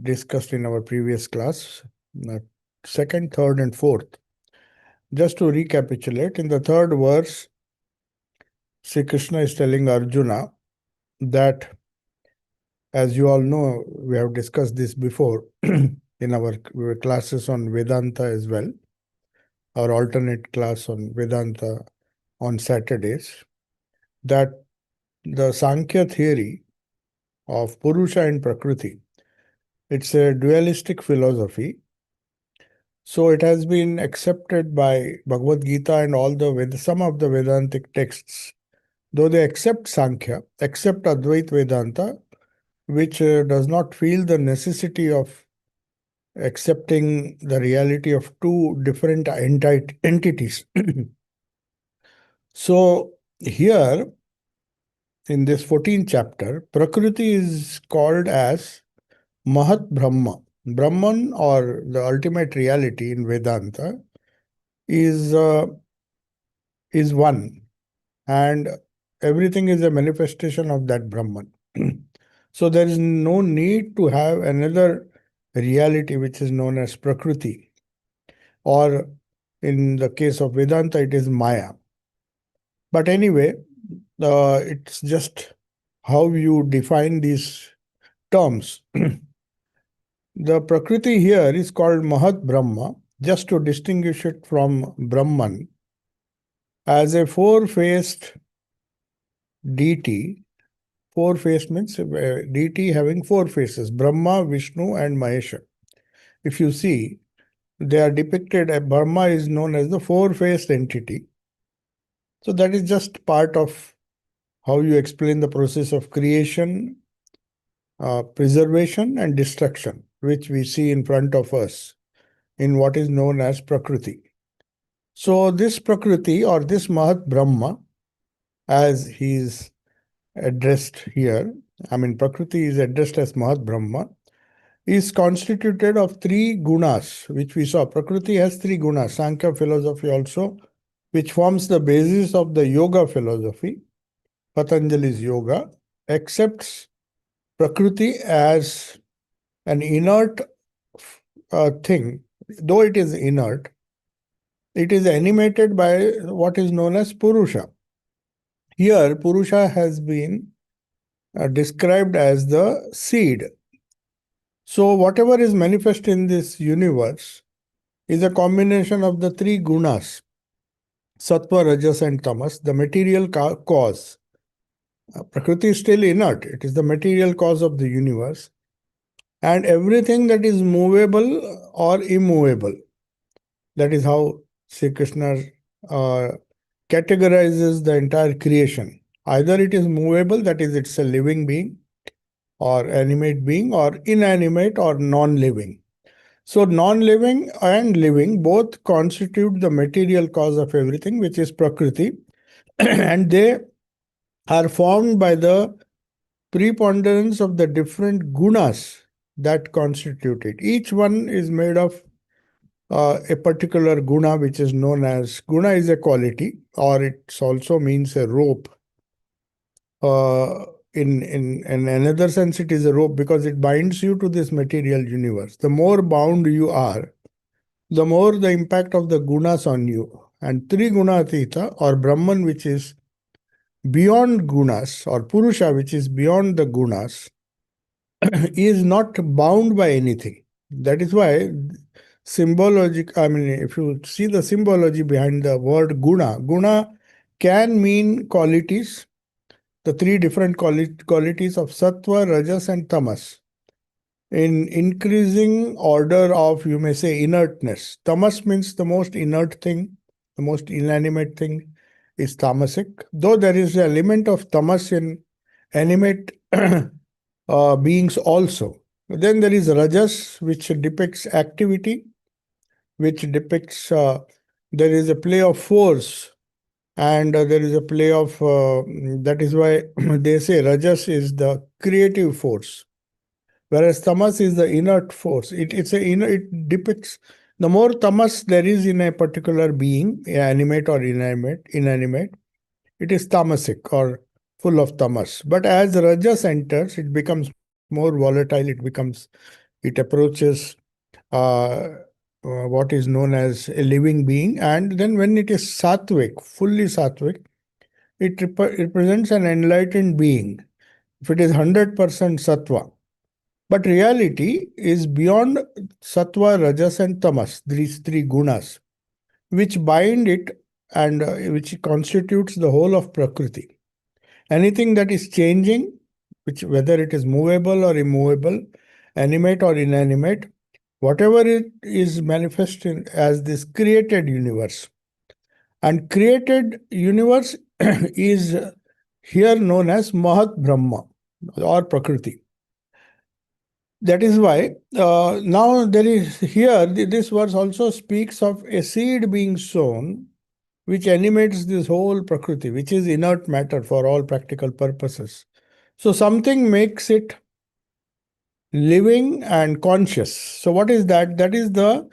discussed in our previous class, second, third, and fourth. Just to recapitulate, in the third verse, Sri Krishna is telling Arjuna that, as you all know, we have discussed this before in our classes on Vedanta as well, our alternate class on Vedanta on Saturdays, that the Sankhya theory of Purusha and Prakriti, it's a dualistic philosophy. So it has been accepted by Bhagavad Gita and all some of the Vedantic texts, though they accept Sankhya, accept Advait Vedanta, which does not feel the necessity of accepting the reality of two different entities. So here, in this 14th chapter, Prakriti is called as Mahat Brahma. Brahman, or the ultimate reality in Vedanta, is one, and everything is a manifestation of that Brahman. So there is no need to have another reality which is known as Prakriti, or in the case of Vedanta, it is Maya. But anyway, it's just how you define these terms. The Prakriti here is called Mahat Brahma, just to distinguish it from Brahman, as a four-faced deity. Four-faced means deity having four faces: Brahma, Vishnu, and Mahesha. If you see, they are depicted. Brahma is known as the four-faced entity. So that is just part of how you explain the process of creation, preservation, and destruction, which we see in front of us in what is known as Prakriti. So this Prakriti, or this Mahat Brahma, as he is addressed here, Prakriti is addressed as Mahat Brahma, is constituted of three gunas, which we saw. Prakriti has three gunas, Sankhya philosophy also, which forms the basis of the yoga philosophy. Patanjali's yoga accepts Prakriti as an inert thing. Though it is inert, it is animated by what is known as Purusha. Here, Purusha has been described as the seed. So whatever is manifest in this universe is a combination of the three gunas, Sattva, Rajas, and Tamas, the material cause. Prakriti is still inert. It is the material cause of the universe. And everything that is movable or immovable. That is how Sri Krishna categorizes the entire creation. Either it is movable, that is, it's a living being, or animate being, or inanimate or non-living. So non-living and living both constitute the material cause of everything, which is Prakriti, and they are formed by the preponderance of the different gunas that constitute it. Each one is made of a particular guna, which is known as, guna is a quality, or it also means a rope. In another sense, it is a rope because it binds you to this material universe. The more bound you are, the more the impact of the gunas on you. And Trigunatita, or Brahman, which is beyond gunas, or Purusha, which is beyond the gunas, is not bound by anything. That is why if you see the symbology behind the word guna, guna can mean qualities, the three different qualities of sattva, rajas, and tamas, in increasing order of, you may say, inertness. Tamas means the most inert thing, the most inanimate thing is tamasic, though there is an element of tamas in animate beings also. Then there is rajas, which depicts activity, which depicts there is a play of force, and there is a play of that is why they say rajas is the creative force, whereas tamas is the inert force. It depicts, the more tamas there is in a particular being, animate or inanimate, it is tamasic or full of tamas. But as rajas enters, it becomes more volatile, it becomes it approaches what is known as a living being. And then when it is sattvic, fully sattvic, it represents an enlightened being. If it is 100% sattva. But reality is beyond sattva, rajas, and tamas, these three gunas, which bind it and which constitutes the whole of Prakriti. Anything that is changing, which whether it is movable or immovable, animate or inanimate, whatever it is manifested as this created universe. And created universe is here known as Mahat Brahma or Prakriti. That is why now there is here, this verse also speaks of a seed being sown which animates this whole Prakriti, which is inert matter for all practical purposes. So something makes it living and conscious. So what is that? That is the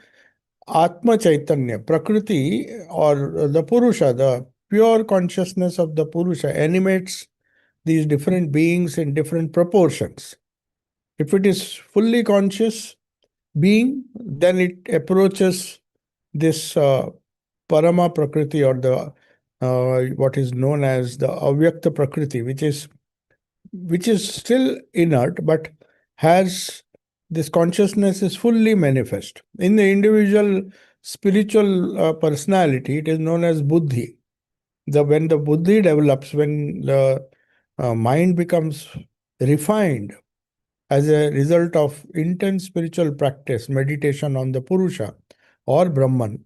Atma Chaitanya, Prakriti, or the Purusha, the pure consciousness of the Purusha animates these different beings in different proportions. If it is fully conscious being, then it approaches this Parama Prakriti, or the what is known as the Avyakta Prakriti, which is still inert but has this consciousness is fully manifest. In the individual spiritual personality, it is known as Buddhi. When the Buddhi develops, when the mind becomes refined as a result of intense spiritual practice, meditation on the Purusha or Brahman,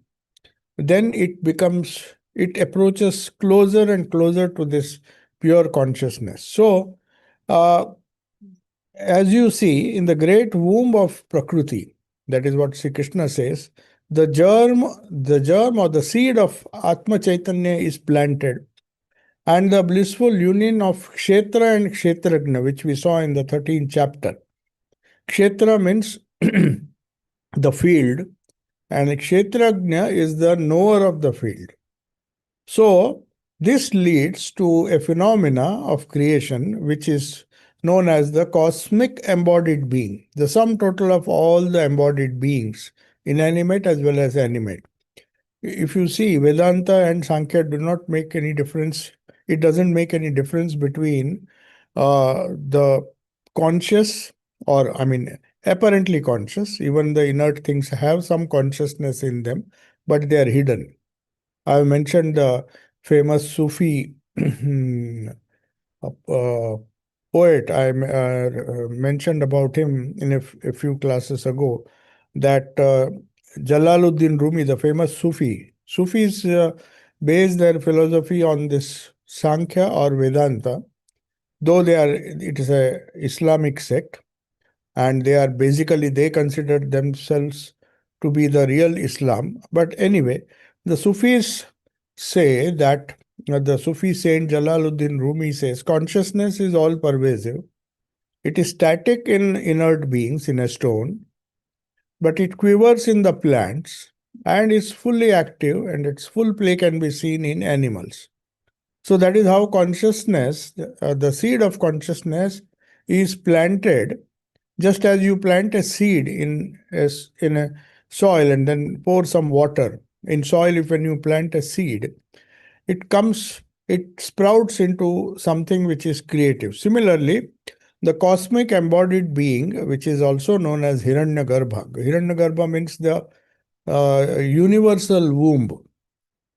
then it approaches closer and closer to this pure consciousness. So, uh, as you see, in the great womb of Prakriti, that is what Sri Krishna says, the germ or the seed of Atma Chaitanya is planted, and the blissful union of Kshetra and Kshetragna, which we saw in the 13th chapter. Kshetra means the field, and Kshetragna is the knower of the field. So, this leads to a phenomena of creation which is known as the cosmic embodied being, the sum total of all the embodied beings, inanimate as well as animate. If you see, Vedanta and Sankhya do not make any difference. It doesn't make any difference between the conscious, or I mean, apparently conscious. Even the inert things have some consciousness in them, but they are hidden. I've mentioned the famous Sufi poet. I mentioned about him in a few classes ago, that Jalaluddin Rumi, the famous Sufi. Sufis base their philosophy on this Sankhya or Vedanta, though it is a Islamic sect, and they consider themselves to be the real Islam. But anyway, the Sufis say that the Sufi saint Jalaluddin Rumi says consciousness is all pervasive. It is static in inert beings in a stone, but it quivers in the plants and is fully active, and its full play can be seen in animals. So that is how consciousness, the seed of consciousness, is planted. Just as you plant a seed in a soil and then pour some water in soil, if when you plant a seed, it sprouts into something which is creative. Similarly, the cosmic embodied being, which is also known as Hiranyagarbha. Hiranyagarbha means the universal womb,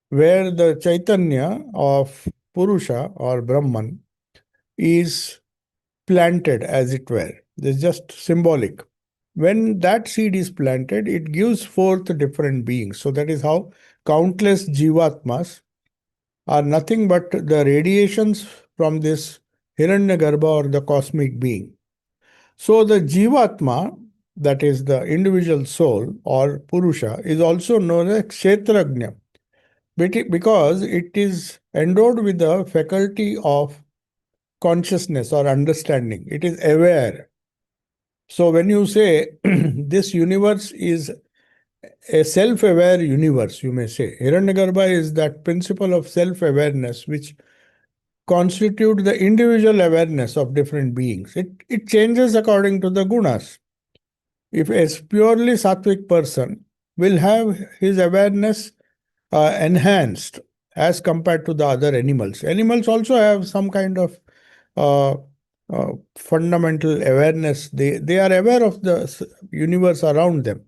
where the Chaitanya of Purusha or Brahman is planted, as it were. It's just symbolic. When that seed is planted, it gives forth different beings. So that is how countless jivatmas are nothing but the radiations from this Hiranyagarbha or the cosmic being. So the jivatma, that is the individual soul or Purusha, is also known as Kshetragnya, because it is endowed with the faculty of consciousness or understanding. It is aware. So when you say this universe is a self-aware universe, you may say, Hiranyagarbha is that principle of self-awareness which constitute the individual awareness of different beings. It changes according to the gunas. if a purely sattvic person will have his awareness enhanced as compared to the other animals. Animals also have some kind of uh, fundamental awareness. They are aware of the universe around them,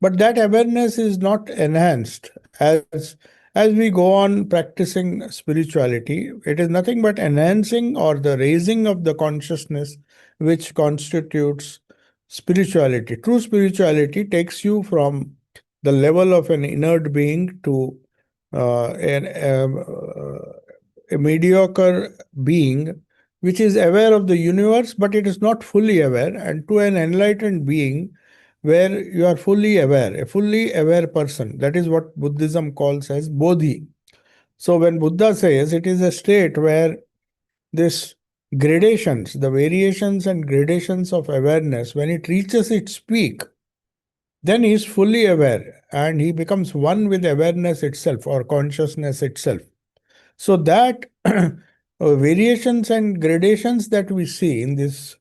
but that awareness is not enhanced as we go on practicing spirituality. It is nothing but enhancing or the raising of the consciousness which constitutes spirituality. True spirituality takes you from the level of an inert being to a mediocre being which is aware of the universe, but it is not fully aware, and to an enlightened being where you are fully aware, a fully aware person. That is what Buddhism calls as bodhi. So when Buddha says it is a state where this gradations, the variations and gradations of awareness, when it reaches its peak, then he is fully aware and he becomes one with awareness itself or consciousness itself. So that variations and gradations that we see in this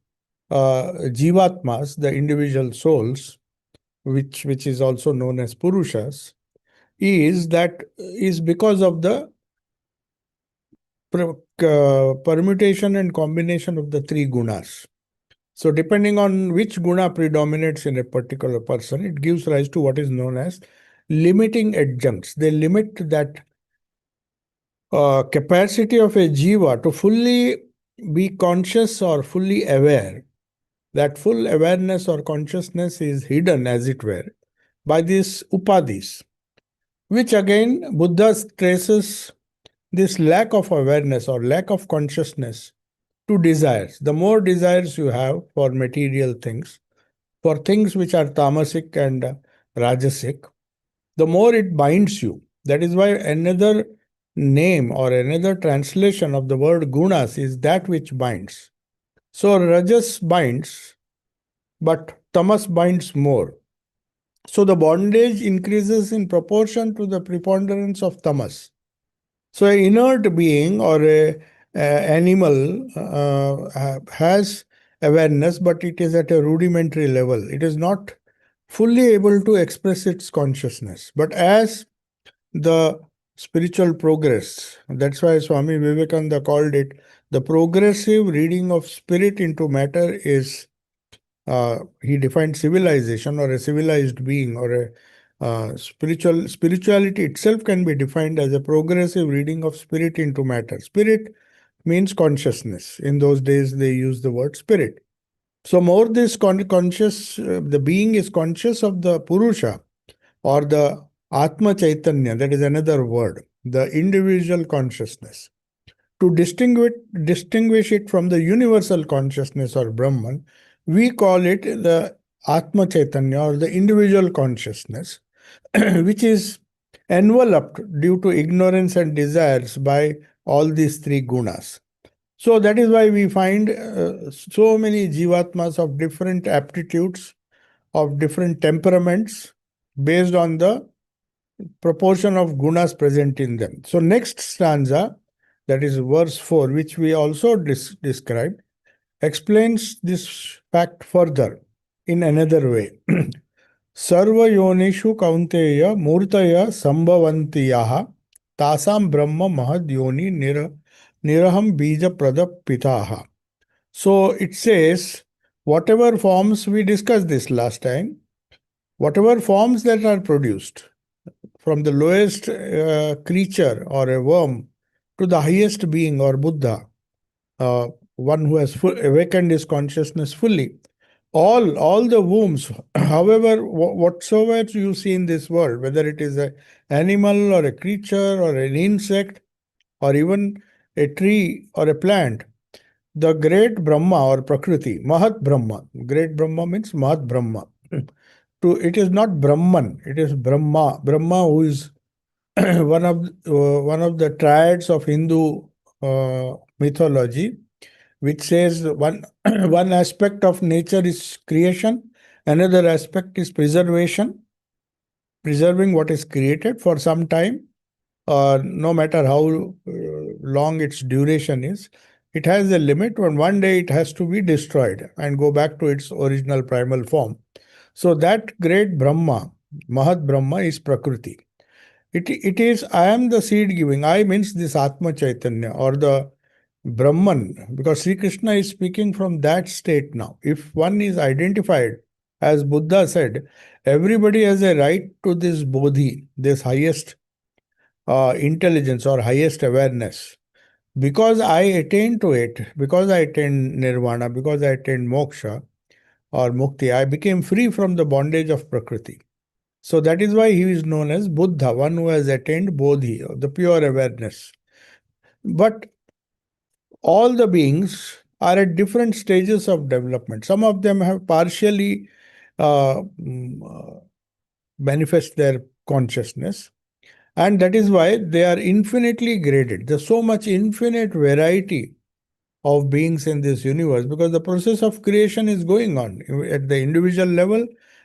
jivatmas, the individual souls, which is also known as purushas, is because of the permutation and combination of the three gunas. So depending on which guna predominates in a particular person, it gives rise to what is known as limiting adjuncts. They limit that capacity of a jiva to fully be conscious or fully aware. That full awareness or consciousness is hidden, as it were, by these upadhis, which again Buddha traces this lack of awareness or lack of consciousness to desires. The more desires you have for material things, for things which are tamasic and rajasic, the more it binds you. That is why another name or another translation of the word gunas is that which binds. So rajas binds, but tamas binds more. So the bondage increases in proportion to the preponderance of tamas. So an inert being or a animal has awareness, but it is at a rudimentary level. It is not fully able to express its consciousness. But as the spiritual progress, that's why Swami Vivekananda called it the progressive reading of spirit into matter is he defined civilization or a civilized being or a spirituality itself can be defined as a progressive reading of spirit into matter. Spirit means consciousness. In those days, they used the word spirit. So more this conscious, the being is conscious of the Purusha or the Atma Chaitanya, that is another word, the individual consciousness. To distinguish it from the universal consciousness or Brahman, we call it the Atma Chaitanya or the individual consciousness, which is enveloped due to ignorance and desires by all these three gunas. So that is why we find so many jivatmas of different aptitudes, of different temperaments, based on the proportion of gunas present in them. So next stanza, that is verse 4, which we also described, explains this fact further in another way. Sarva yonishu kaunteya murtaya sambhavantiyaha tasam brahma mahad yoni niraham bija pradapitaha. So it says, whatever forms, we discussed this last time, whatever forms that are produced, from the lowest creature or a worm to the highest being or Buddha, one who has awakened his consciousness fully. All the wombs, however, whatsoever you see in this world, whether it is an animal or a creature or an insect or even a tree or a plant, the great Brahma or Prakriti, Mahat Brahma, great Brahma means Mahat Brahma. It is not Brahman, it is Brahma. Brahma, who is one of the triads of Hindu mythology, which says one one aspect of nature is creation, another aspect is preservation, preserving what is created for some time, no matter how long its duration is. It has a limit, and one day it has to be destroyed and go back to its original primal form. So that great Brahma, Mahat Brahma, is Prakriti. It is, I am the seed giving. I means this Atma Chaitanya or the Brahman, because Sri Krishna is speaking from that state now. If one is identified, as Buddha said, everybody has a right to this bodhi, this highest intelligence or highest awareness. Because I attain to it, because I attain nirvana, because I attain moksha or mukti, I became free from the bondage of Prakriti. So that is why he is known as Buddha, one who has attained bodhi, the pure awareness. But all the beings are at different stages of development. Some of them have partially uh, mm, uh, manifest their consciousness, and that is why they are infinitely graded. There's so much infinite variety of beings in this universe because the process of creation is going on at the individual level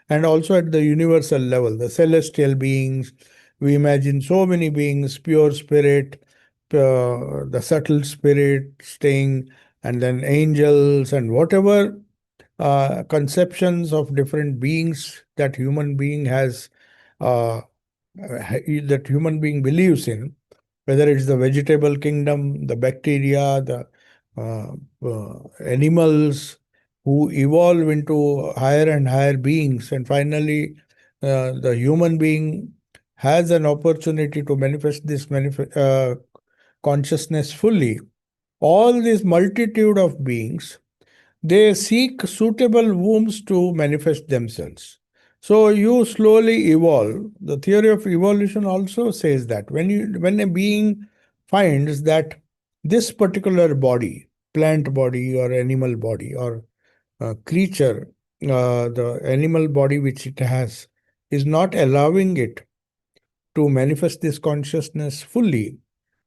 and also at the universal level. The celestial beings, we imagine so many beings, pure spirit, the subtle spirit staying, and then angels, and whatever conceptions of different beings that human being has, that human being believes in, whether it's the vegetable kingdom, the bacteria, the animals who evolve into higher and higher beings, and finally the human being has an opportunity to manifest this consciousness fully. All this multitude of beings, they seek suitable wombs to manifest themselves. So you slowly evolve. The theory of evolution also says that when a being finds that this particular body, plant body or animal body or creature, the animal body which it has, is not allowing it to manifest this consciousness fully.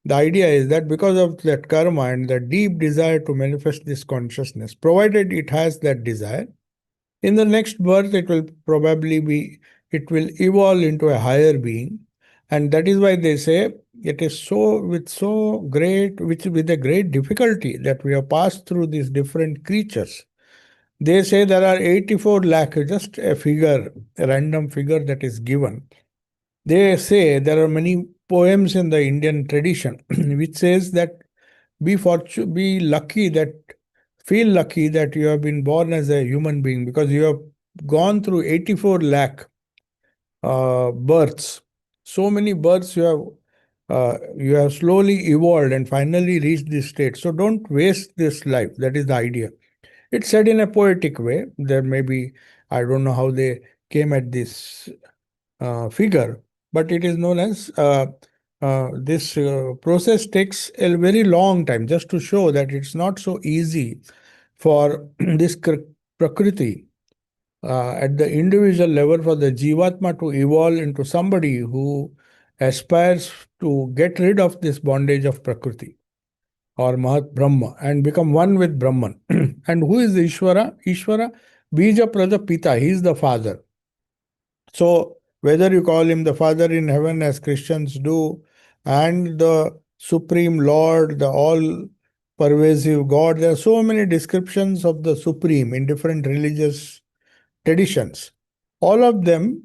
The idea is that because of that karma and the deep desire to manifest this consciousness, provided it has that desire, in the next birth it will probably be, it will evolve into a higher being. And that is why they say it is so, with so great, which with a great difficulty that we have passed through these different creatures. They say there are 84 lakh, just a figure, a random figure that is given. They say there are many poems in the Indian tradition which says that be lucky that, feel lucky that you have been born as a human being because you have gone through 84 lakh births. So many births you have slowly evolved and finally reached this state. So don't waste this life. That is the idea. It's said in a poetic way. There may be, I don't know how they came at this figure, but it is known as this process takes a very long time, just to show that it's not so easy for this Prakriti at the individual level, for the Jivatma to evolve into somebody who aspires to get rid of this bondage of Prakriti or Mahat Brahma and become one with Brahman. And who is the Ishvara? Ishvara, Bija Prada Pita, he is the father. So, whether you call him the Father in heaven, as Christians do, and the Supreme Lord, the all pervasive God, there are so many descriptions of the Supreme in different religious traditions. All of them,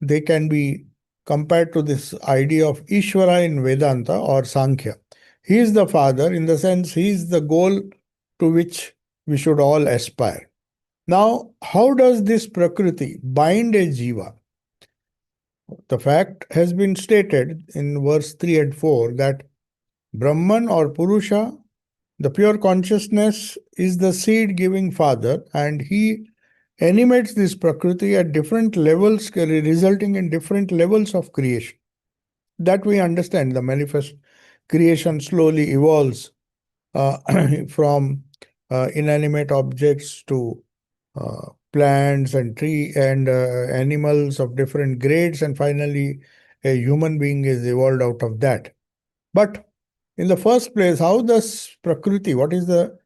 they can be compared to this idea of Ishvara in Vedanta or Sankhya. He is the Father in the sense he is the goal to which we should all aspire. Now, how does this Prakriti bind a Jiva? The fact has been stated in verse 3 and 4 that Brahman or Purusha, the pure consciousness, is the seed giving father, and he animates this Prakriti at different levels, resulting in different levels of creation. That we understand. The manifest creation slowly evolves from inanimate objects to plants and tree and animals of different grades, and finally a human being is evolved out of that. But in the first place, how does Prakriti, what is the,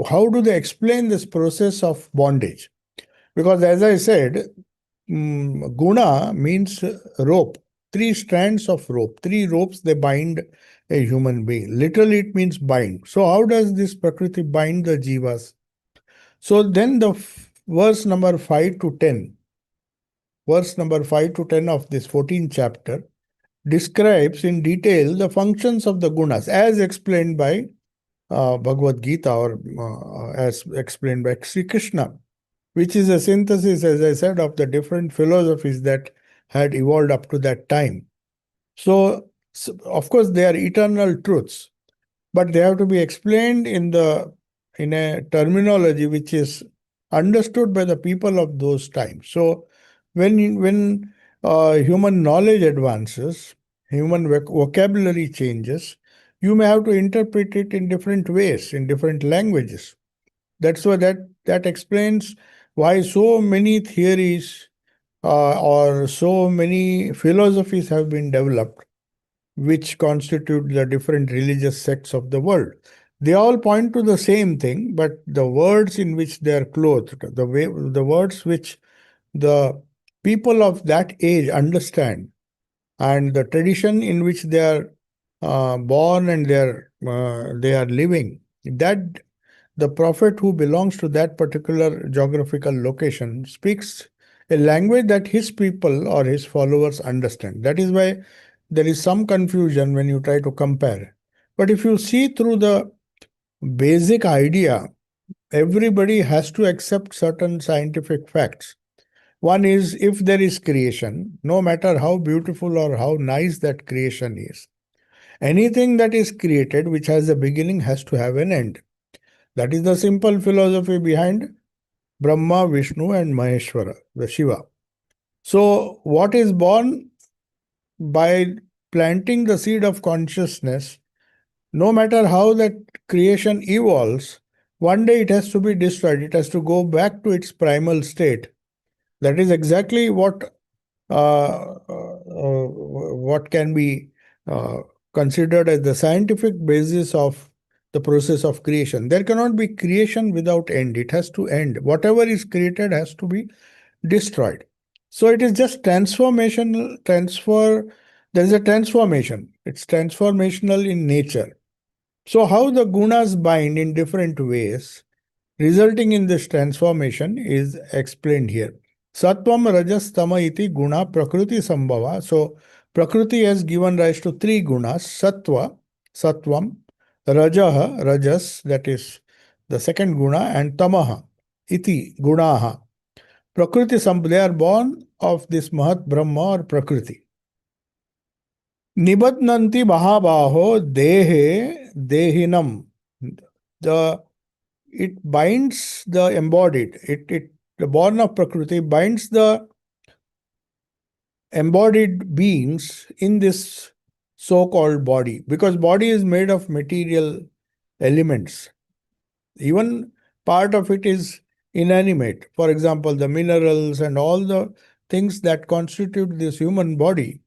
how do they explain this process of bondage? Because as I said, guna means rope, three strands of rope, three ropes they bind a human being. Literally, it means bind. So, how does this Prakriti bind the jivas? So then verse number 5 to 10, verse number 5 to 10 of this 14th chapter describes in detail the functions of the gunas as explained by Bhagavad Gita, or as explained by Sri Krishna, which is a synthesis, as I said, of the different philosophies that had evolved up to that time. So, of course, they are eternal truths, but they have to be explained in a terminology which is understood by the people of those times. So, when human knowledge advances, human vocabulary changes, you may have to interpret it in different ways, in different languages. That's why that explains why so many theories or so many philosophies have been developed, which constitute the different religious sects of the world. They all point to the same thing, but the words in which they are clothed, the words which the people of that age understand, and the tradition in which they are born and they are living, that the prophet who belongs to that particular geographical location speaks a language that his people or his followers understand. That is why there is some confusion when you try to compare. But if you see through the basic idea, everybody has to accept certain scientific facts. One is, if there is creation, no matter how beautiful or how nice that creation is, anything that is created which has a beginning has to have an end. That is the simple philosophy behind Brahma, Vishnu, and Maheshwara, the Shiva. So, what is born by planting the seed of consciousness, no matter how that creation evolves, one day it has to be destroyed. It has to go back to its primal state. That is exactly what can be uh, considered as the scientific basis of the process of creation. There cannot be creation without end. It has to end. Whatever is created has to be destroyed. So it is just there is a transformation. It's transformational in nature. So how the gunas bind in different ways, resulting in this transformation, is explained here. Sattvam, Rajas, Tama iti guna prakriti sambhava. So Prakriti has given rise to three gunas: Sattva, Sattvam, Rajaha, Rajas, that is the second guna, and Tamaha, iti gunaha. Prakriti Sambhava, they are born of this Mahat Brahma or Prakriti. Nibadnanti Mahabaho Dehe Dehinam. The It binds the embodied. The born of Prakriti binds the embodied beings in this so-called body, because body is made of material elements. Even part of it is inanimate. For example, the minerals and all the things that constitute this human body,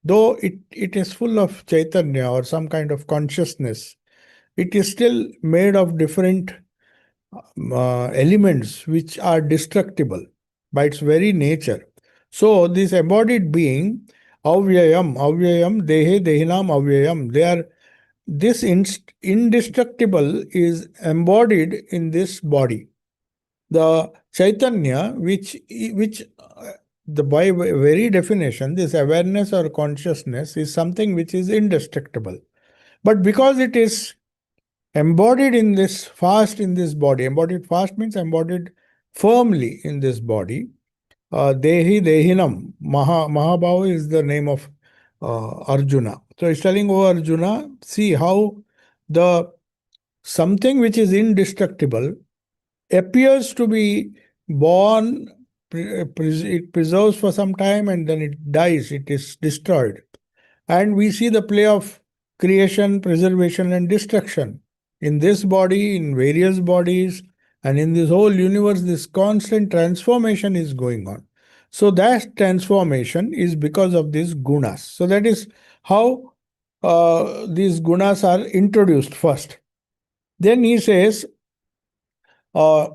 though it is full of chaitanya or some kind of consciousness, it is still made of different elements which are destructible by its very nature. So this embodied being, avyayam, dehe, dehinam, avyayam, they are this indestructible is embodied in this body. The Chaitanya, which the by very definition, this awareness or consciousness is something which is indestructible. But because it is embodied in this fast in this body, embodied fast means embodied firmly in this body. Dehi Dehinam, Mahabhava is the name of Arjuna. So he's telling, oh Arjuna, see how the something which is indestructible appears to be born, it preserves for some time and then it dies, it is destroyed. And we see the play of creation, preservation, and destruction in this body, in various bodies, and in this whole universe. This constant transformation is going on. So that transformation is because of these gunas. So that is how these gunas are introduced first. Then he says, uh,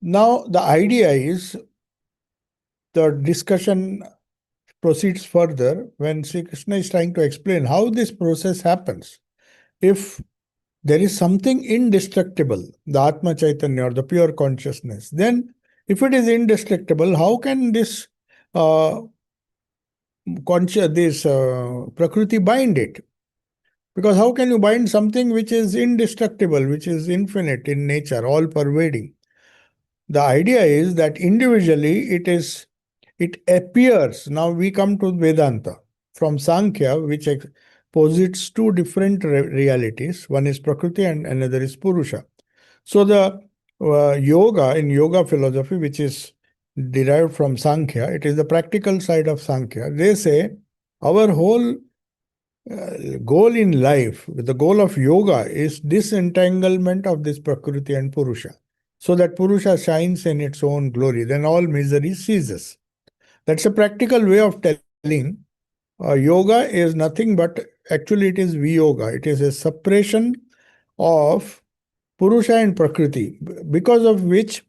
now the idea is the discussion proceeds further when Sri Krishna is trying to explain how this process happens. If there is something indestructible, the Atma Chaitanya or the pure consciousness, then if it is indestructible, how can this uh, Prakriti bind it? Because how can you bind something which is indestructible, which is infinite in nature, all pervading? The idea is that individually it appears. Now we come to Vedanta from Sankhya, which posits two different realities. One is Prakriti and another is Purusha. So the yoga, in yoga philosophy, which is derived from Sankhya, it is the practical side of Sankhya. They say our whole goal in life, the goal of yoga is disentanglement of this Prakriti and Purusha, so that Purusha shines in its own glory. Then all misery ceases. That's a practical way of telling yoga is nothing but actually it is Viyoga. It is a separation of Purusha and Prakriti, because of which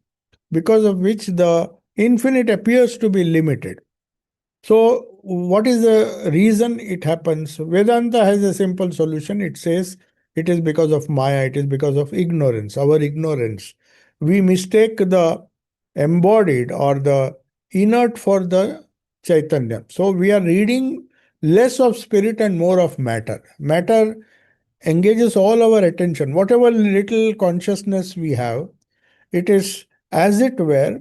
the infinite appears to be limited. So, what is the reason it happens? Vedanta has a simple solution. It says it is because of Maya, it is because of ignorance, our ignorance. We mistake the embodied or the inert for the Chaitanya. So, we are reading less of spirit and more of matter. Matter engages all our attention. Whatever little consciousness we have, it is as it were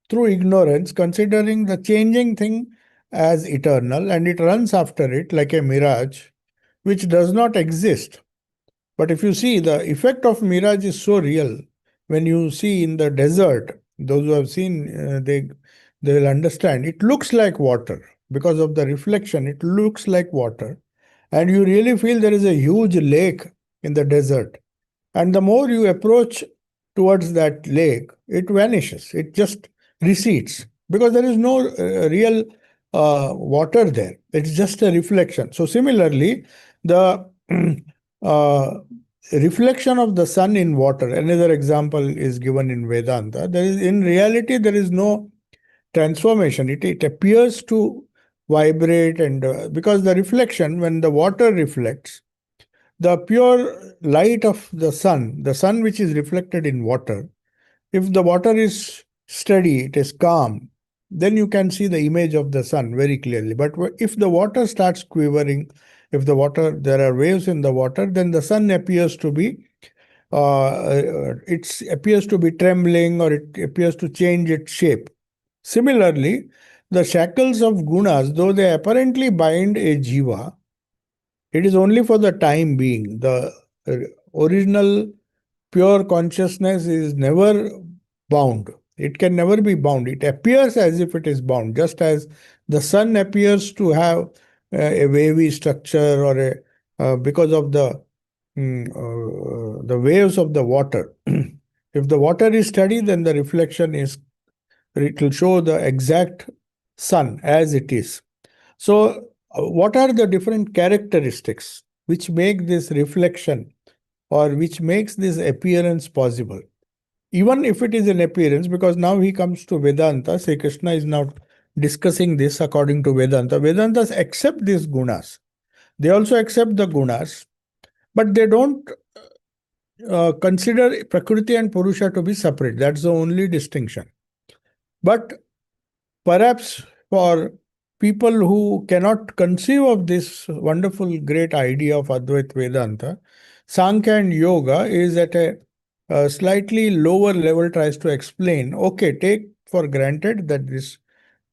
through ignorance, considering the changing thing as eternal, and it runs after it like a mirage which does not exist. But if you see, the effect of mirage is so real. When you see in the desert, those who have seen, they will understand. It looks like water because of the reflection. It looks like water, and you really feel there is a huge lake in the desert. And the more you approach towards that lake, it vanishes. It just recedes because there is no real water there. It's just a reflection. So, similarly, the uh, reflection of the sun in water, another example is given in Vedanta. In reality, there is no transformation. It appears to vibrate, and because the reflection, when the water reflects, the pure light of the sun which is reflected in water, if the water is steady, it is calm, then you can see the image of the sun very clearly. But if the water starts quivering, if there are waves in the water, then the sun appears to be it appears to be trembling, or it appears to change its shape. Similarly, the shackles of gunas, though they apparently bind a jiva, it is only for the time being. The original pure consciousness is never bound. It can never be bound. It appears as if it is bound, just as the sun appears to have a wavy structure, or because of the waves of the water. If the water is steady, then the reflection is, it will show the exact sun as it is. So, what are the different characteristics which make this reflection, or which makes this appearance possible? Even if it is an appearance, because now he comes to Vedanta, Sri Krishna is now discussing this according to Vedanta. Vedantas accept these gunas. They also accept the gunas, but they don't consider Prakriti and Purusha to be separate. That's the only distinction. But perhaps for people who cannot conceive of this wonderful, great idea of Advaita Vedanta, Sankhya and Yoga is at a slightly lower level, tries to explain, okay, take for granted that this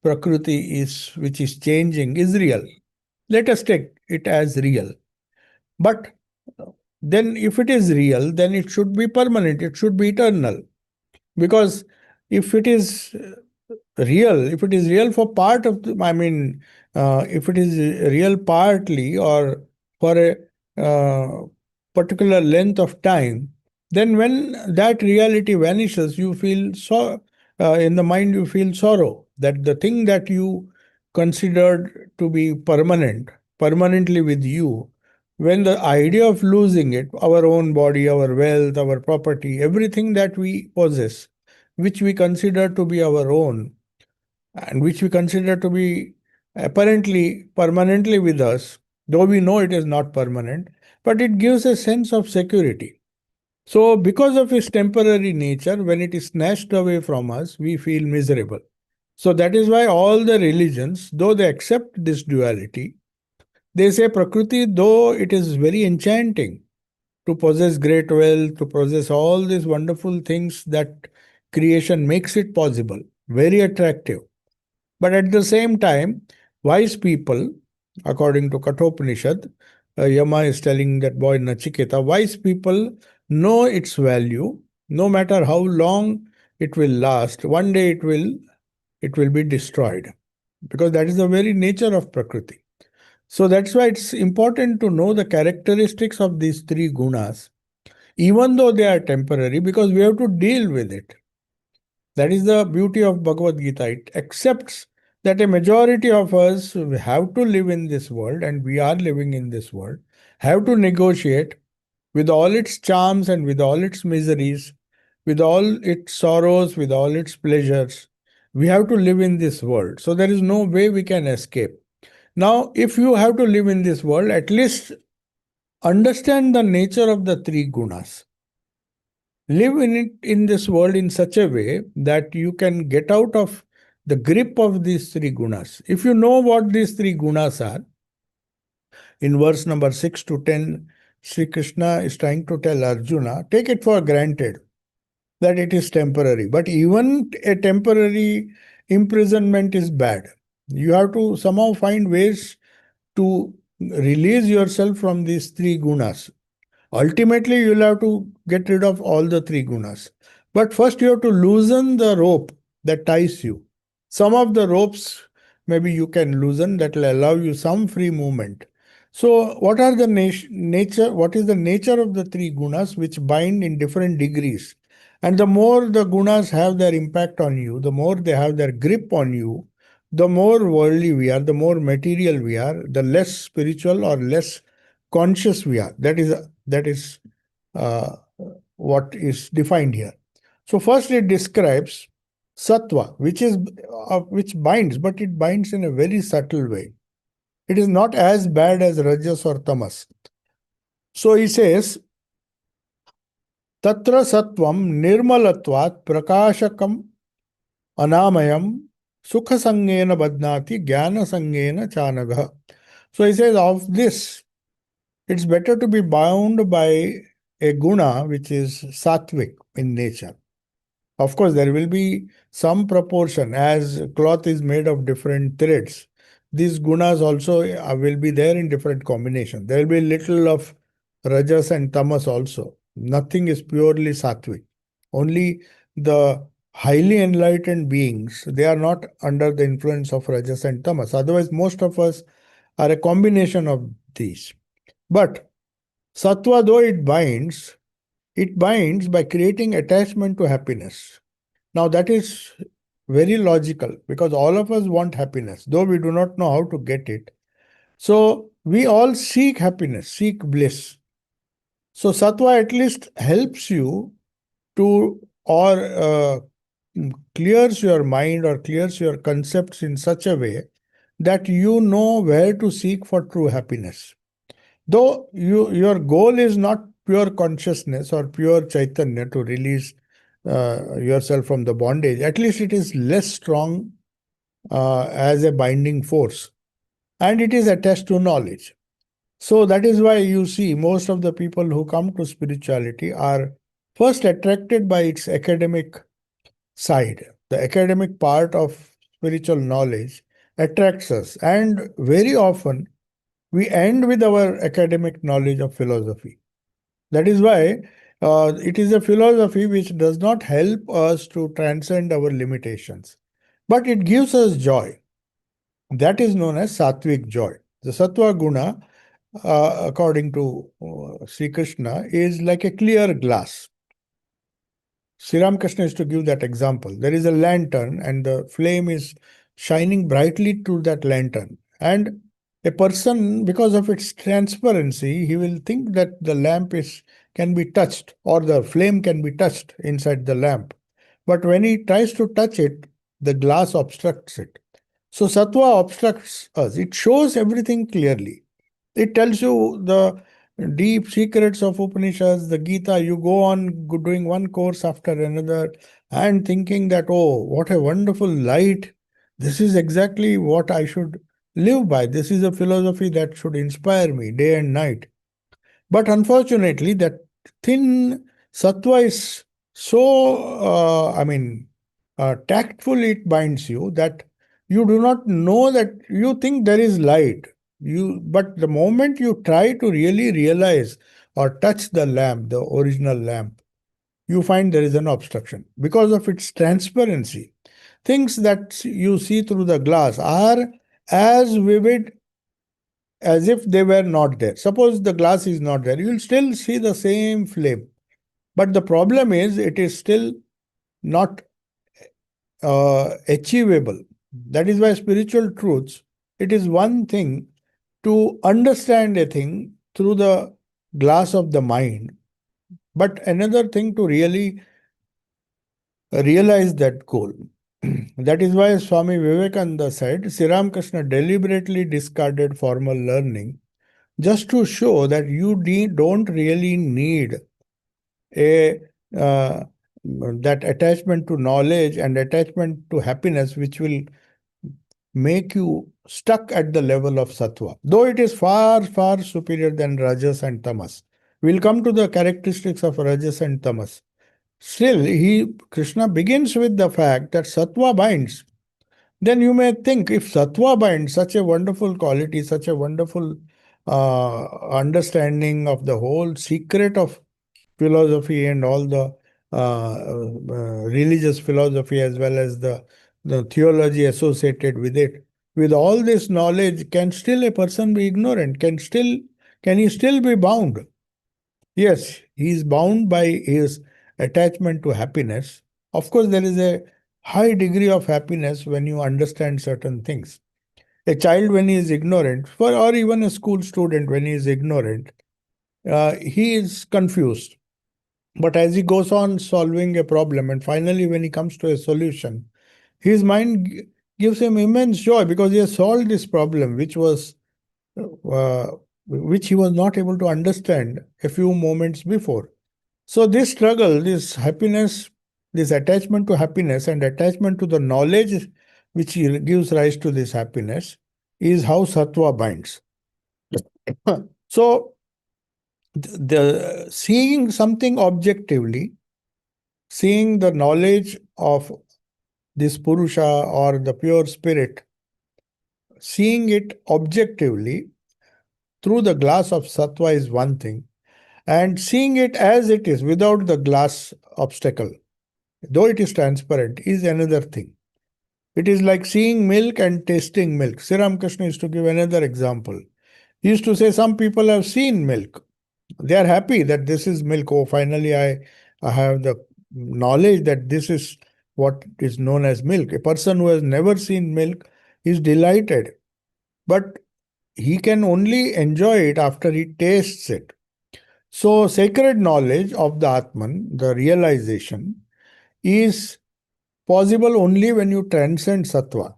Prakriti which is changing, is real. Let us take it as real. But then, if it is real, then it should be permanent, it should be eternal. Because if it is if it is real for part of if it is real partly, or for a particular length of time, then when that reality vanishes, you feel in the mind, you feel sorrow that the thing that you considered to be permanently with you, when the idea of losing it, our own body, our wealth, our property, everything that we possess, which we consider to be our own, and which we consider to be apparently permanently with us, though we know it is not permanent, but it gives a sense of security. So, because of its temporary nature, when it is snatched away from us, we feel miserable. So, that is why all the religions, though they accept this duality, they say Prakriti, though it is very enchanting to possess great wealth, to possess all these wonderful things that creation makes it possible, very attractive. But at the same time, wise people, according to Kathopanishad, Yama is telling that boy Nachiketa, wise people know its value, no matter how long it will last. One day it will be destroyed, because that is the very nature of Prakriti. So that's why it's important to know the characteristics of these three gunas, even though they are temporary, because we have to deal with it. That is the beauty of Bhagavad Gita. It accepts that a majority of us have to live in this world, and we are living in this world, have to negotiate with all its charms and with all its miseries, with all its sorrows, with all its pleasures. We have to live in this world. So there is no way we can escape. Now, if you have to live in this world, at least understand the nature of the three gunas. Live in it in this world in such a way that you can get out of the grip of these three gunas. If you know what these three gunas are, in verse number 6 to 10, Sri Krishna is trying to tell Arjuna, take it for granted that it is temporary. But even a temporary imprisonment is bad. You have to somehow find ways to release yourself from these three gunas. Ultimately, you'll have to get rid of all the three gunas. But first, you have to loosen the rope that ties you. Some of the ropes maybe you can loosen that will allow you some free movement. So, what are the nature? What is the nature of the three gunas which bind in different degrees? And the more the gunas have their impact on you, the more they have their grip on you, the more worldly we are, the more material we are, the less spiritual or less conscious we are. That is uh, what is defined here. So first it describes sattva, which binds, but it binds in a very subtle way. It is not as bad as rajas or tamas. So he says, tatra sattvam nirmalatvat prakashakam anamayam sukha sangena badnati jnana sangena chanagha. So he says, of this, it's better to be bound by a guna which is sattvic in nature. Of course, there will be some proportion as cloth is made of different threads. These gunas also will be there in different combinations. There will be little of rajas and tamas also. Nothing is purely sattvic. Only the highly enlightened beings, they are not under the influence of rajas and tamas. Otherwise, most of us are a combination of these. But sattva, though it binds by creating attachment to happiness. Now, that is very logical because all of us want happiness, though we do not know how to get it. So, we all seek happiness, seek bliss. So, sattva at least helps you to, or clears your mind or clears your concepts in such a way that you know where to seek for true happiness. Though your goal is not pure consciousness or pure chaitanya to release yourself from the bondage, at least it is less strong as a binding force, and it is attached to knowledge. So that is why you see most of the people who come to spirituality are first attracted by its academic side. The academic part of spiritual knowledge attracts us, and very often we end with our academic knowledge of philosophy. That is why it is a philosophy which does not help us to transcend our limitations, but it gives us joy. That is known as sattvic joy. The sattva guna, according to Sri Krishna, is like a clear glass. Sri Ramakrishna is to give that example. There is a lantern, and the flame is shining brightly to that lantern. And a person, because of its transparency, he will think that the lamp can be touched or the flame can be touched inside the lamp. But when he tries to touch it, the glass obstructs it. So sattva obstructs us. It shows everything clearly. It tells you the deep secrets of Upanishads, the Gita. You go on doing one course after another and thinking that, oh, what a wonderful light. This is exactly what I should live by. This is a philosophy that should inspire me day and night. But unfortunately, that thin sattva is so, tactful it binds you that you do not know that you think there is light. But the moment you try to really realize or touch the lamp, the original lamp, you find there is an obstruction because of its transparency. Things that you see through the glass are as vivid as if they were not there. Suppose the glass is not there, you will still see the same flame. But the problem is, it is still not achievable. That is why spiritual truths, it is one thing to understand a thing through the glass of the mind, but another thing to really realize that goal. That is why Swami Vivekananda said Sri Ramakrishna deliberately discarded formal learning just to show that you don't really need a that attachment to knowledge and attachment to happiness, which will make you stuck at the level of sattva, though it is far, far superior than rajas and tamas. We'll come to the characteristics of rajas and tamas. Still, Krishna begins with the fact that sattva binds. Then you may think, if sattva binds, such a wonderful quality, such a wonderful understanding of the whole secret of philosophy and all the religious philosophy, as well as the theology associated with it. With all this knowledge, can still a person be ignorant? Can he still be bound? Yes, he is bound by his attachment to happiness. Of course, there is a high degree of happiness when you understand certain things. A child, when he is ignorant, or even a school student, when he is ignorant, he is confused. But as he goes on solving a problem, and finally, when he comes to a solution, his mind gives him immense joy because he has solved this problem, uh, which he was not able to understand a few moments before. So, this struggle, this happiness, this attachment to happiness and attachment to the knowledge which gives rise to this happiness, is how sattva binds. So, the seeing something objectively, seeing the knowledge of this Purusha or the pure spirit, seeing it objectively through the glass of sattva is one thing, and seeing it as it is without the glass obstacle, though it is transparent, is another thing. It is like seeing milk and tasting milk. Sri Ramakrishna used to give another example. He used to say, some people have seen milk. They are happy that this is milk. Oh, finally, I have the knowledge that this is what is known as milk. A person who has never seen milk is delighted, but he can only enjoy it after he tastes it. So, sacred knowledge of the Atman, the realization, is possible only when you transcend sattva.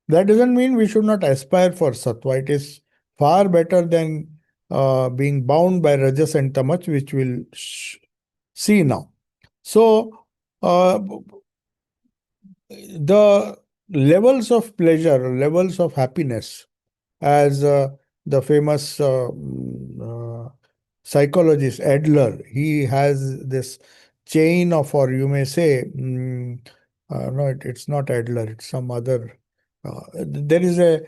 That doesn't mean we should not aspire for sattva. It is far better than being bound by rajas and tamas, which we'll see now. So, the levels of pleasure, levels of happiness, as the famous psychologist Adler, he has this chain of, or you may say, no, it's not Adler, it's some other. There is a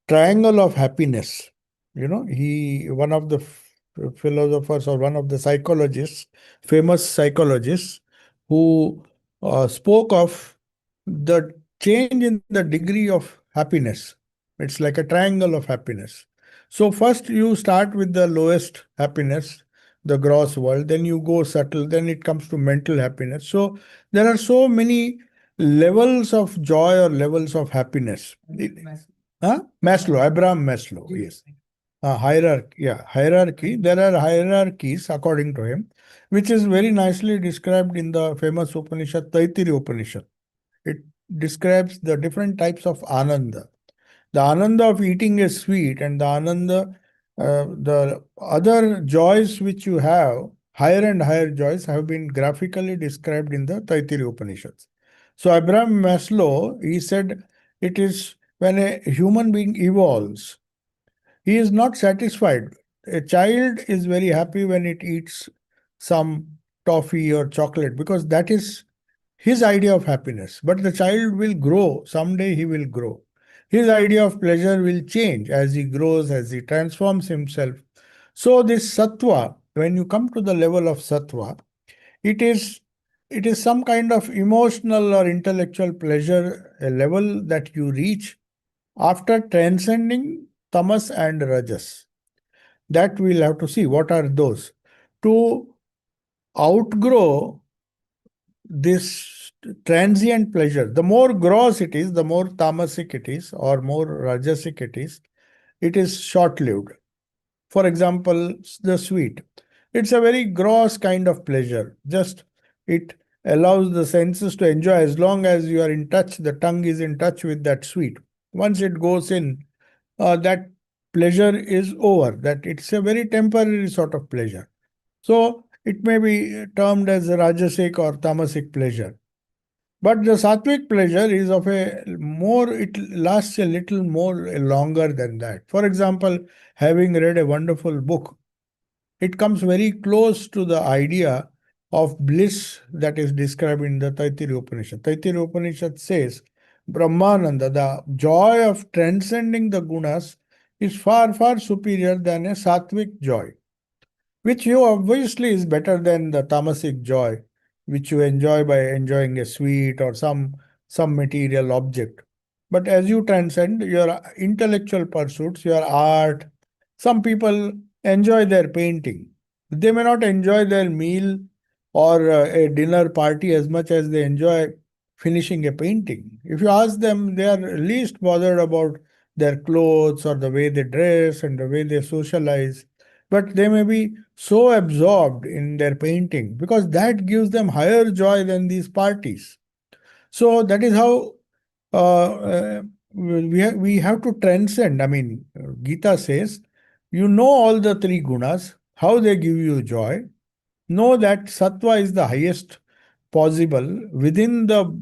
triangle of happiness. One of the philosophers, or one of the psychologists, famous psychologists, who spoke of the change in the degree of happiness. It's like a triangle of happiness. So first you start with the lowest happiness, the gross world, then you go subtle, then it comes to mental happiness. So there are so many levels of joy or levels of happiness. Huh? Maslow, Abraham Maslow, yes. Hierarchy, yeah, hierarchy. There are hierarchies according to him, which is very nicely described in the famous Upanishad, Taittiriya Upanishad. It describes the different types of ananda. The ananda of eating a sweet and the ananda, the other joys which you have, higher and higher joys, have been graphically described in the Taittiriya Upanishads. So Abraham Maslow, he said, it is when a human being evolves, he is not satisfied. A child is very happy when it eats some toffee or chocolate because that is his idea of happiness. But the child will grow. Someday he will grow. His idea of pleasure will change as he grows, as he transforms himself. So this sattva, when you come to the level of sattva, it is it is some kind of emotional or intellectual pleasure, a level that you reach after transcending tamas and rajas. That we'll have to see what are those. To outgrow this transient pleasure, the more gross it is, the more tamasic it is, or more rajasic it is short lived. For example, the sweet. It's a very gross kind of pleasure. Just it allows the senses to enjoy as long as you are in touch, the tongue is in touch with that sweet. Once it goes in, that pleasure is over. That it's a very temporary sort of pleasure. So it may be termed as a rajasic or tamasic pleasure. But the sattvic pleasure is of a more, it lasts a little more longer than that. For example, having read a wonderful book, it comes very close to the idea of bliss that is described in the Taittiriya Upanishad. Taittiriya Upanishad says, Brahmananda, the joy of transcending the gunas, is far, far superior than a sattvic joy, which you obviously is better than the tamasic joy, which you enjoy by enjoying a sweet or some material object. But as you transcend your intellectual pursuits, your art, some people enjoy their painting. They may not enjoy their meal or a dinner party as much as they enjoy finishing a painting. If you ask them, they are least bothered about their clothes or the way they dress and the way they socialize, but they may be so absorbed in their painting because that gives them higher joy than these parties. So that is how we have to transcend. I mean, Gita says, you know all the three gunas, how they give you joy. Know that sattva is the highest possible within the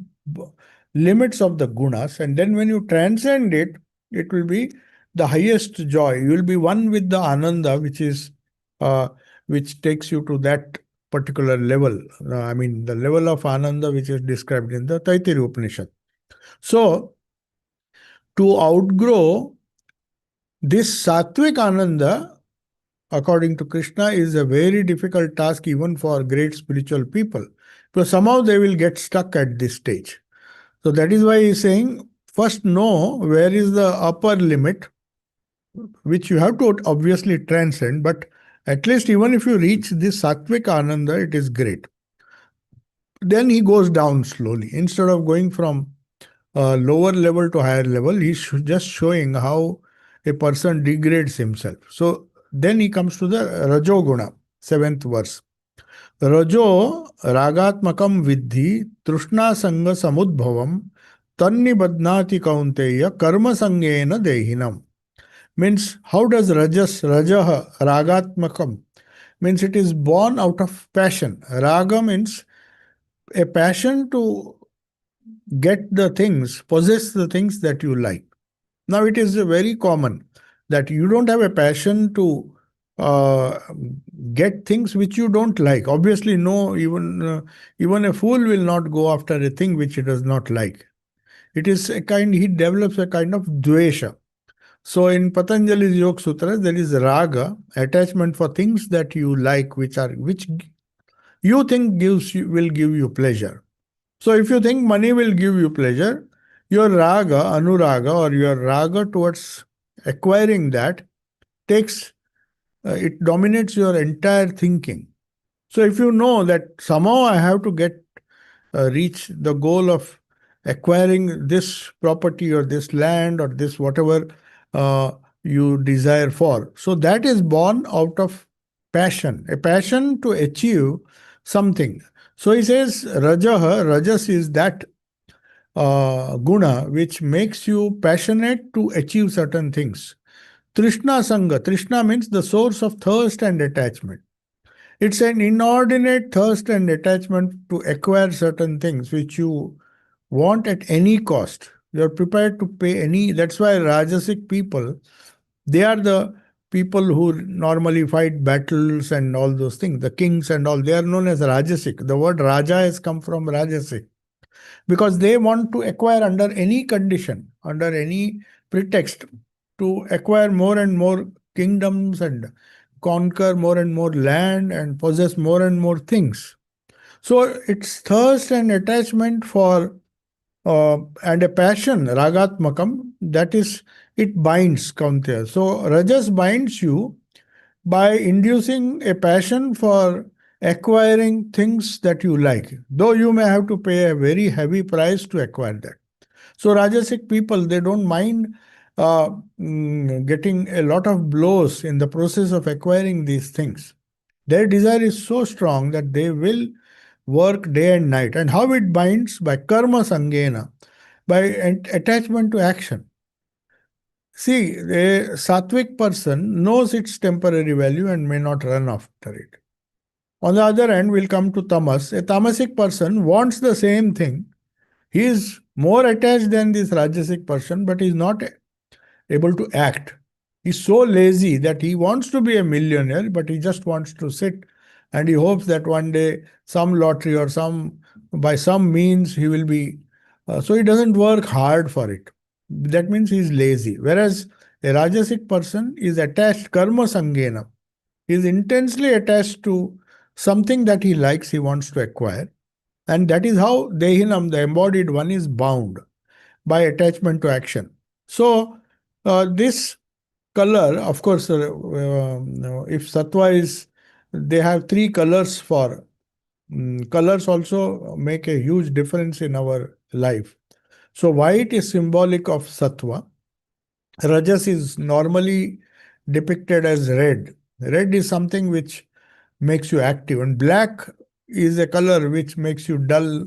limits of the gunas, and then when you transcend it, it will be the highest joy. You will be one with the ananda, uh, which takes you to that particular level. I mean, the level of ananda which is described in the Taittiriya Upanishad. So, to outgrow this sattvic ananda, according to Krishna, is a very difficult task even for great spiritual people. Because somehow they will get stuck at this stage. So that is why he is saying, first know where is the upper limit, which you have to obviously transcend, but at least even if you reach this sattvic ananda, it is great. Then he goes down slowly. Instead of going from lower level to higher level, he's just showing how a person degrades himself. So then he comes to the Rajoguna, 7th verse. Rajo ragatmakam viddhi trishna sanga samudbhavam tannibadnati kaunteya karma sangena dehinam. Means, how does rajah, ragatmakam, means it is born out of passion. Raga means a passion to get the things, possess the things that you like. Now, it is very common that you don't have a passion to uh, get things which you don't like. Obviously, no, even a fool will not go after a thing which he does not like. It is a kind, he develops a kind of dvesha. So in Patanjali's Yoga Sutras, there is raga, attachment for things that you like, which you think will give you pleasure. So if you think money will give you pleasure, your raga, anuraga, or your raga towards acquiring that takes it dominates your entire thinking. So if you know that somehow I have to reach the goal of acquiring this property or this land or this whatever uh, you desire for, so that is born out of passion, a passion to achieve something. So he says, Rajas is that guna which makes you passionate to achieve certain things. Trishna Sangha. Trishna means the source of thirst and attachment. It's an inordinate thirst and attachment to acquire certain things which you want at any cost. You're prepared to pay any. That's why Rajasic people, they are the people who normally fight battles and all those things. The kings and all, they are known as Rajasic. The word Raja has come from Rajasic because they want to acquire under any condition, under any pretext, to acquire more and more kingdoms and conquer more and more land and possess more and more things. So it's thirst and attachment for and a passion, ragatmakam, that is, it binds Kaunteya. So Rajas binds you by inducing a passion for acquiring things that you like, though you may have to pay a very heavy price to acquire that. So Rajasic people, they don't mind getting a lot of blows in the process of acquiring these things. Their desire is so strong that they will work day and night. And how it binds? By karma sangena, by attachment to action. See, a sattvic person knows its temporary value and may not run after it. On the other hand, we'll come to tamas. A tamasic person wants the same thing. He is more attached than this rajasic person, but is not able to act. He's so lazy that he wants to be a millionaire, but he just wants to sit and he hopes that one day some lottery or some by some means he will be. So he doesn't work hard for it. That means he is lazy. Whereas a rajasic person is attached karma sangena. He is intensely attached to something that he likes, he wants to acquire. And that is how Dehinam, the embodied one, is bound by attachment to action. So, this color, of course, if sattva is, they have three colors for. Colors also make a huge difference in our life. So, white is symbolic of sattva. Rajas is normally depicted as red. Red is something which makes you active, and black is a color which makes you dull,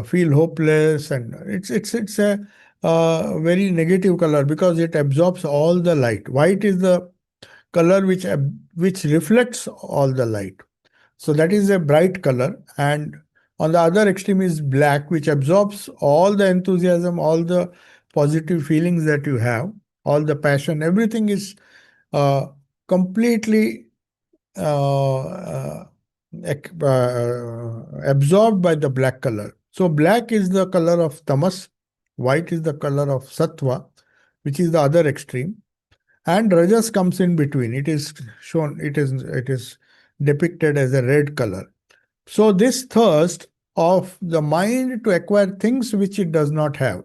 feel hopeless, and it's a very negative color because it absorbs all the light. White is the color which reflects all the light. So that is a bright color, and on the other extreme is black, which absorbs all the enthusiasm, all the positive feelings that you have, all the passion. Everything is uh, completely uh, absorbed by the black color. So black is the color of tamas, white is the color of sattva, which is the other extreme, and rajas comes in between. It is shown, it is depicted as a red color. So this thirst of the mind to acquire things which it does not have.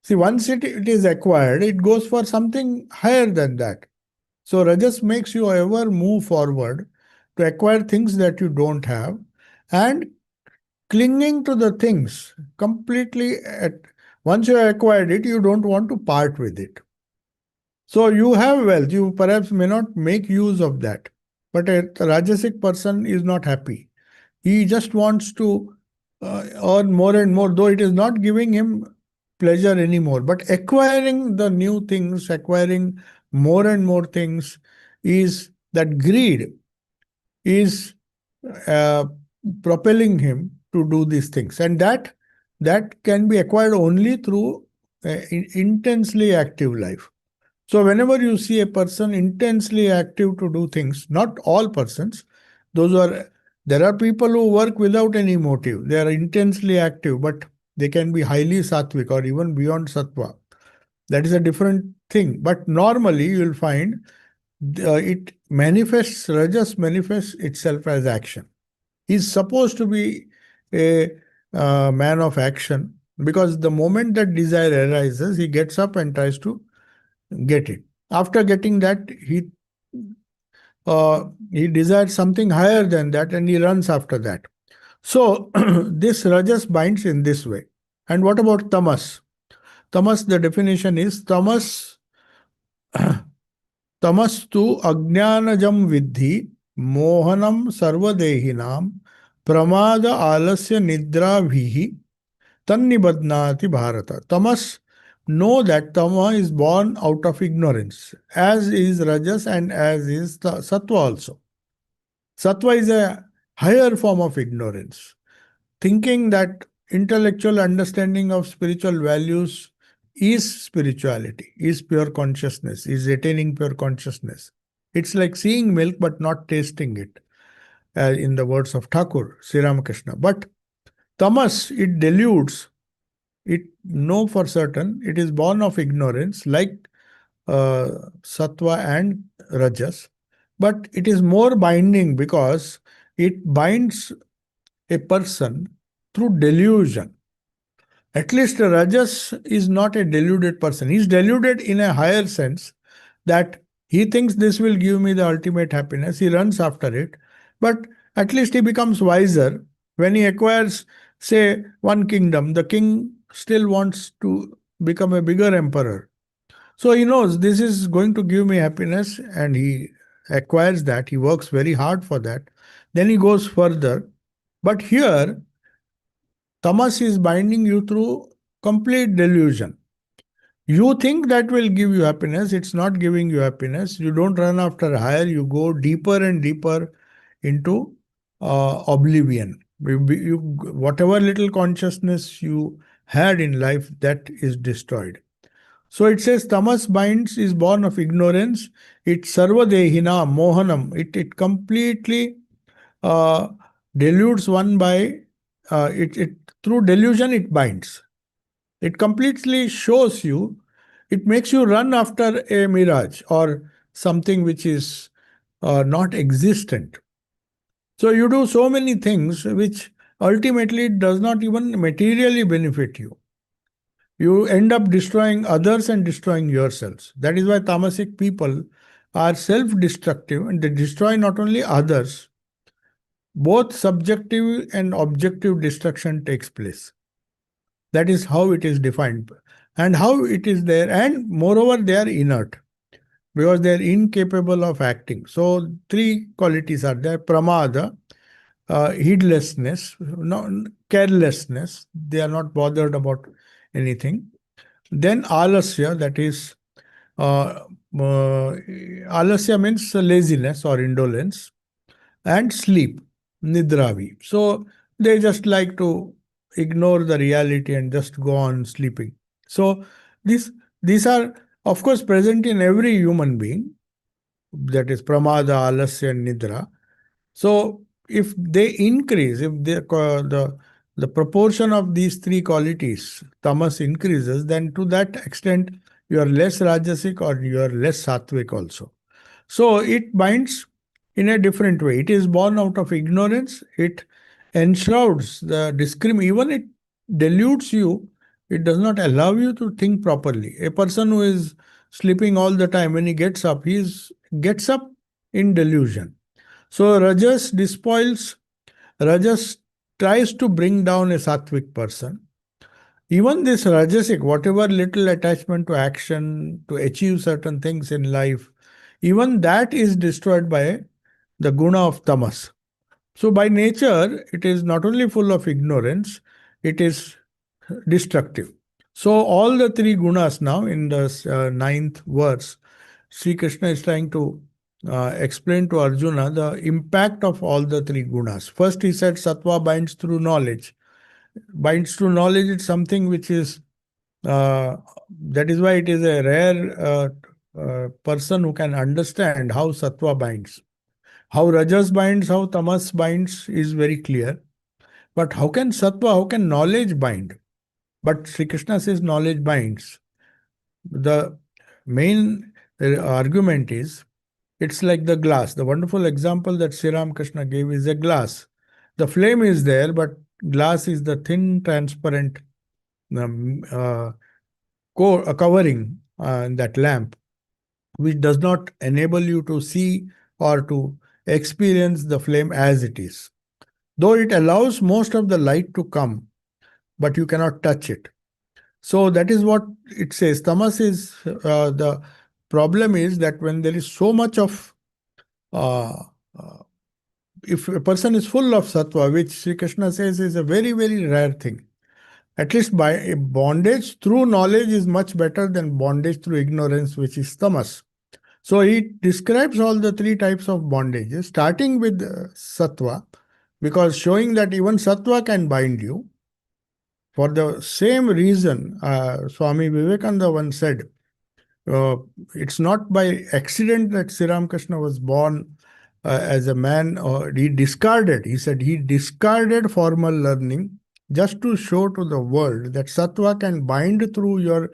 See, once it is acquired, it goes for something higher than that. So Rajas makes you ever move forward to acquire things that you don't have and clinging to the things completely. Once you have acquired it, you don't want to part with it. So you have wealth, you perhaps may not make use of that. But a Rajasic person is not happy. He just wants to earn more and more, though it is not giving him pleasure anymore. But acquiring the new things, acquiring more and more things, is that greed is uh, propelling him to do these things, and that can be acquired only through intensely active life. So whenever you see a person intensely active to do things, not all persons, those who are, there are people who work without any motive. They are intensely active, but they can be highly sattvic or even beyond sattva. That is a different thing. But normally you will find it manifests, rajas manifests itself as action. He's supposed to be a man of action because the moment that desire arises, he gets up and tries to get it. After getting that, he desires something higher than that and he runs after that. So this rajas binds in this way. And what about tamas? Tamas, the definition is tamastu ajnanajam vidhi mohanam sarvadehinam pramada alasya nidra bhihi Tannibadnati Bharata. Tamas, know that Tama is born out of ignorance, as is Rajas and as is the Sattva also. Sattva is a higher form of ignorance. Thinking that intellectual understanding of spiritual values is spirituality, is pure consciousness, is attaining pure consciousness. It's like seeing milk but not tasting it, in the words of Thakur, Sri Ramakrishna. But tamas, it deludes, it know for certain, it is born of ignorance, like sattva and rajas, but it is more binding because it binds a person through delusion. At least Rajas is not a deluded person. He is deluded in a higher sense that he thinks this will give me the ultimate happiness. He runs after it. But at least he becomes wiser. When he acquires, say, one kingdom, the king still wants to become a bigger emperor. So he knows this is going to give me happiness and he acquires that. He works very hard for that. Then he goes further. But here, tamas is binding you through complete delusion. You think that will give you happiness, it's not giving you happiness. You don't run after higher, you go deeper and deeper into oblivion. Whatever little consciousness you had in life, that is destroyed. So it says tamas binds is born of ignorance. It sarvadehina mohanam. It completely uh, deludes one by it through delusion it binds. It completely shows you, it makes you run after a mirage or something which is not existent. So you do so many things which ultimately does not even materially benefit you. You end up destroying others and destroying yourselves. That is why tamasic people are self-destructive and they destroy not only others, both subjective and objective destruction takes place. That is how it is defined and how it is there. And moreover, they are inert because they are incapable of acting. So, three qualities are there: pramada, heedlessness, no, carelessness. They are not bothered about anything. Then alasya, that is, alasya means laziness or indolence, and sleep, nidravi. So they just like to ignore the reality and just go on sleeping. So these these are of course present in every human being. That is pramada, alasya, and nidra. So if they increase, if the proportion of these three qualities, tamas increases, then to that extent you are less rajasic or you are less sattvic also. So it binds in a different way. It is born out of ignorance. It enshrouds the even it deludes you. It does not allow you to think properly. A person who is sleeping all the time, when he gets up in delusion. So Rajas despoils, Rajas tries to bring down a sattvic person. Even this Rajasic, whatever little attachment to action, to achieve certain things in life, even that is destroyed by the guna of tamas. So by nature, it is not only full of ignorance, it is destructive. So all the three gunas now in the ninth verse, Sri Krishna is trying to explain to Arjuna the impact of all the three gunas. First, he said sattva binds through knowledge. Binds through knowledge is something which is, that is why it is a rare person who can understand how sattva binds. How rajas binds, how tamas binds is very clear. But how can sattva, how can knowledge bind? But Sri Krishna says knowledge binds. The main argument is it's like the glass. The wonderful example that Sri Krishna gave is a glass. The flame is there, but glass is the thin, transparent um, uh, covering that lamp, which does not enable you to see or to experience the flame as it is. Though it allows most of the light to come, but you cannot touch it. So that is what it says. Tamas is the problem is that when there is so much of uh, uh, if a person is full of sattva, which Sri Krishna says is a very, very rare thing. At least by bondage through knowledge is much better than bondage through ignorance, which is tamas. So he describes all the three types of bondages, starting with sattva, because showing that even sattva can bind you. For the same reason, Swami Vivekananda once said, uh, it's not by accident that Sri Ramakrishna was born as a man, or he said he discarded formal learning just to show to the world that sattva can bind through your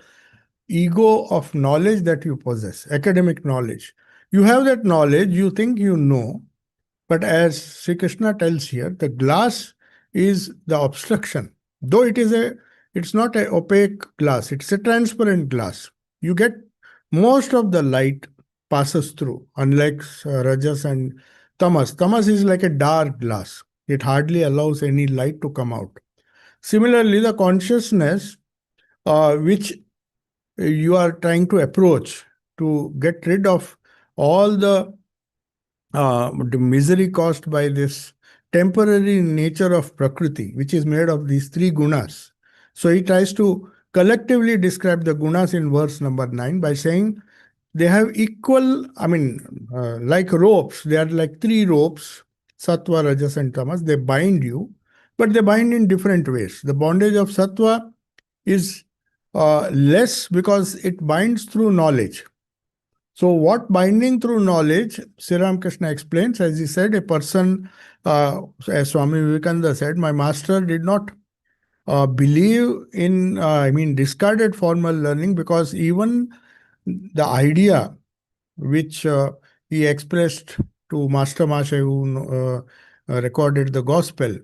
ego of knowledge that you possess, academic knowledge. You have that knowledge, you think you know, but as Sri Krishna tells here, the glass is the obstruction. Though it's not an opaque glass, it's a transparent glass. You get most of the light passes through, unlike Rajas and Tamas. Tamas is like a dark glass. It hardly allows any light to come out. Similarly, the consciousness which you are trying to approach to get rid of all the misery caused by this temporary nature of Prakriti, which is made of these three gunas. So he tries to collectively describe the gunas in verse number 9 by saying they have equal, like ropes, they are like three ropes, sattva, rajas, and tamas. They bind you, but they bind in different ways. The bondage of sattva is less because it binds through knowledge. So, what binding through knowledge, Sri Ramakrishna explains, as he said, a person, as Swami Vivekananda said, my master did not believe in, discarded formal learning, because even the idea which he expressed to Master Masha, who recorded the gospel,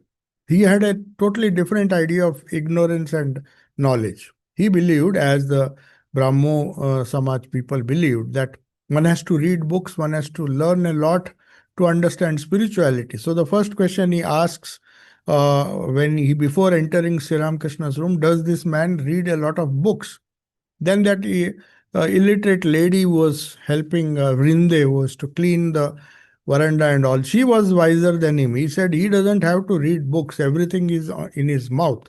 he had a totally different idea of ignorance and knowledge. He believed, as the Brahmo Samaj people believed, that one has to read books, one has to learn a lot to understand spirituality. So the first question he asks before entering Sri Ramakrishna's room, does this man read a lot of books? Then that illiterate lady who was helping Vrinde, who was to clean the veranda and all, she was wiser than him. He said he doesn't have to read books, everything is in his mouth.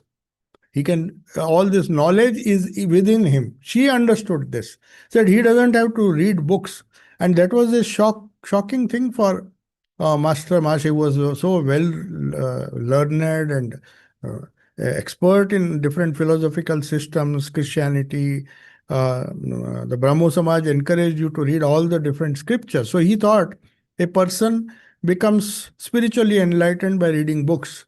He can, all this knowledge is within him. She understood this, said he doesn't have to read books. And that was a shocking thing for Master Mash. He was so well learned and expert in different philosophical systems, Christianity. The Brahmo Samaj encouraged you to read all the different scriptures. So he thought a person becomes spiritually enlightened by reading books.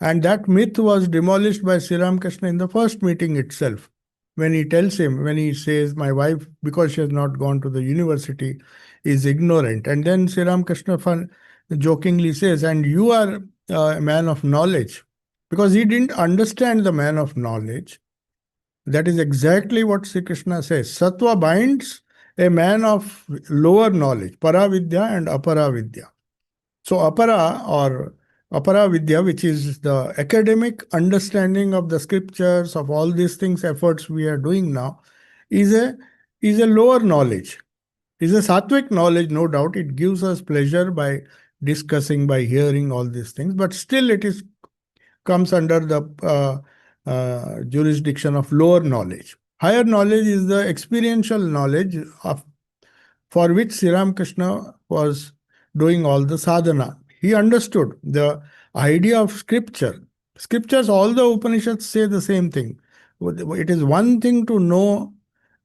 And that myth was demolished by Sri Ramakrishna in the first meeting itself. When he says, my wife, because she has not gone to the university, is ignorant. And then Sri Ramakrishna jokingly says, and you are a man of knowledge. Because he didn't understand the man of knowledge. That is exactly what Sri Krishna says. Sattva binds a man of lower knowledge, Paravidya and Aparavidya. So Aparavidya, which is the academic understanding of the scriptures, of all these things, efforts we are doing now, is a lower knowledge. Is a sattvic knowledge, no doubt. It gives us pleasure by discussing, by hearing all these things, but still it comes under the jurisdiction of lower knowledge. Higher knowledge is the experiential knowledge for which Sri Ramakrishna was doing all the sadhana. He understood the idea of scripture. Scriptures, all the Upanishads say the same thing. It is one thing to know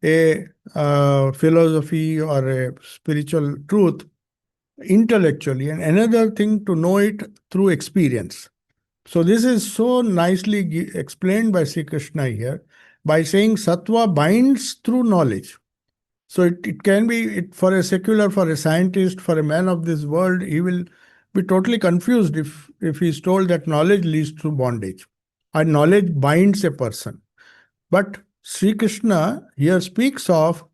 a philosophy or a spiritual truth intellectually, and another thing to know it through experience. So this is so nicely explained by Sri Krishna here by saying sattva binds through knowledge. So it can be, for a secular, for a scientist, for a man of this world, he will be totally confused if he is told that knowledge leads to bondage and knowledge binds a person. But Sri Krishna here speaks of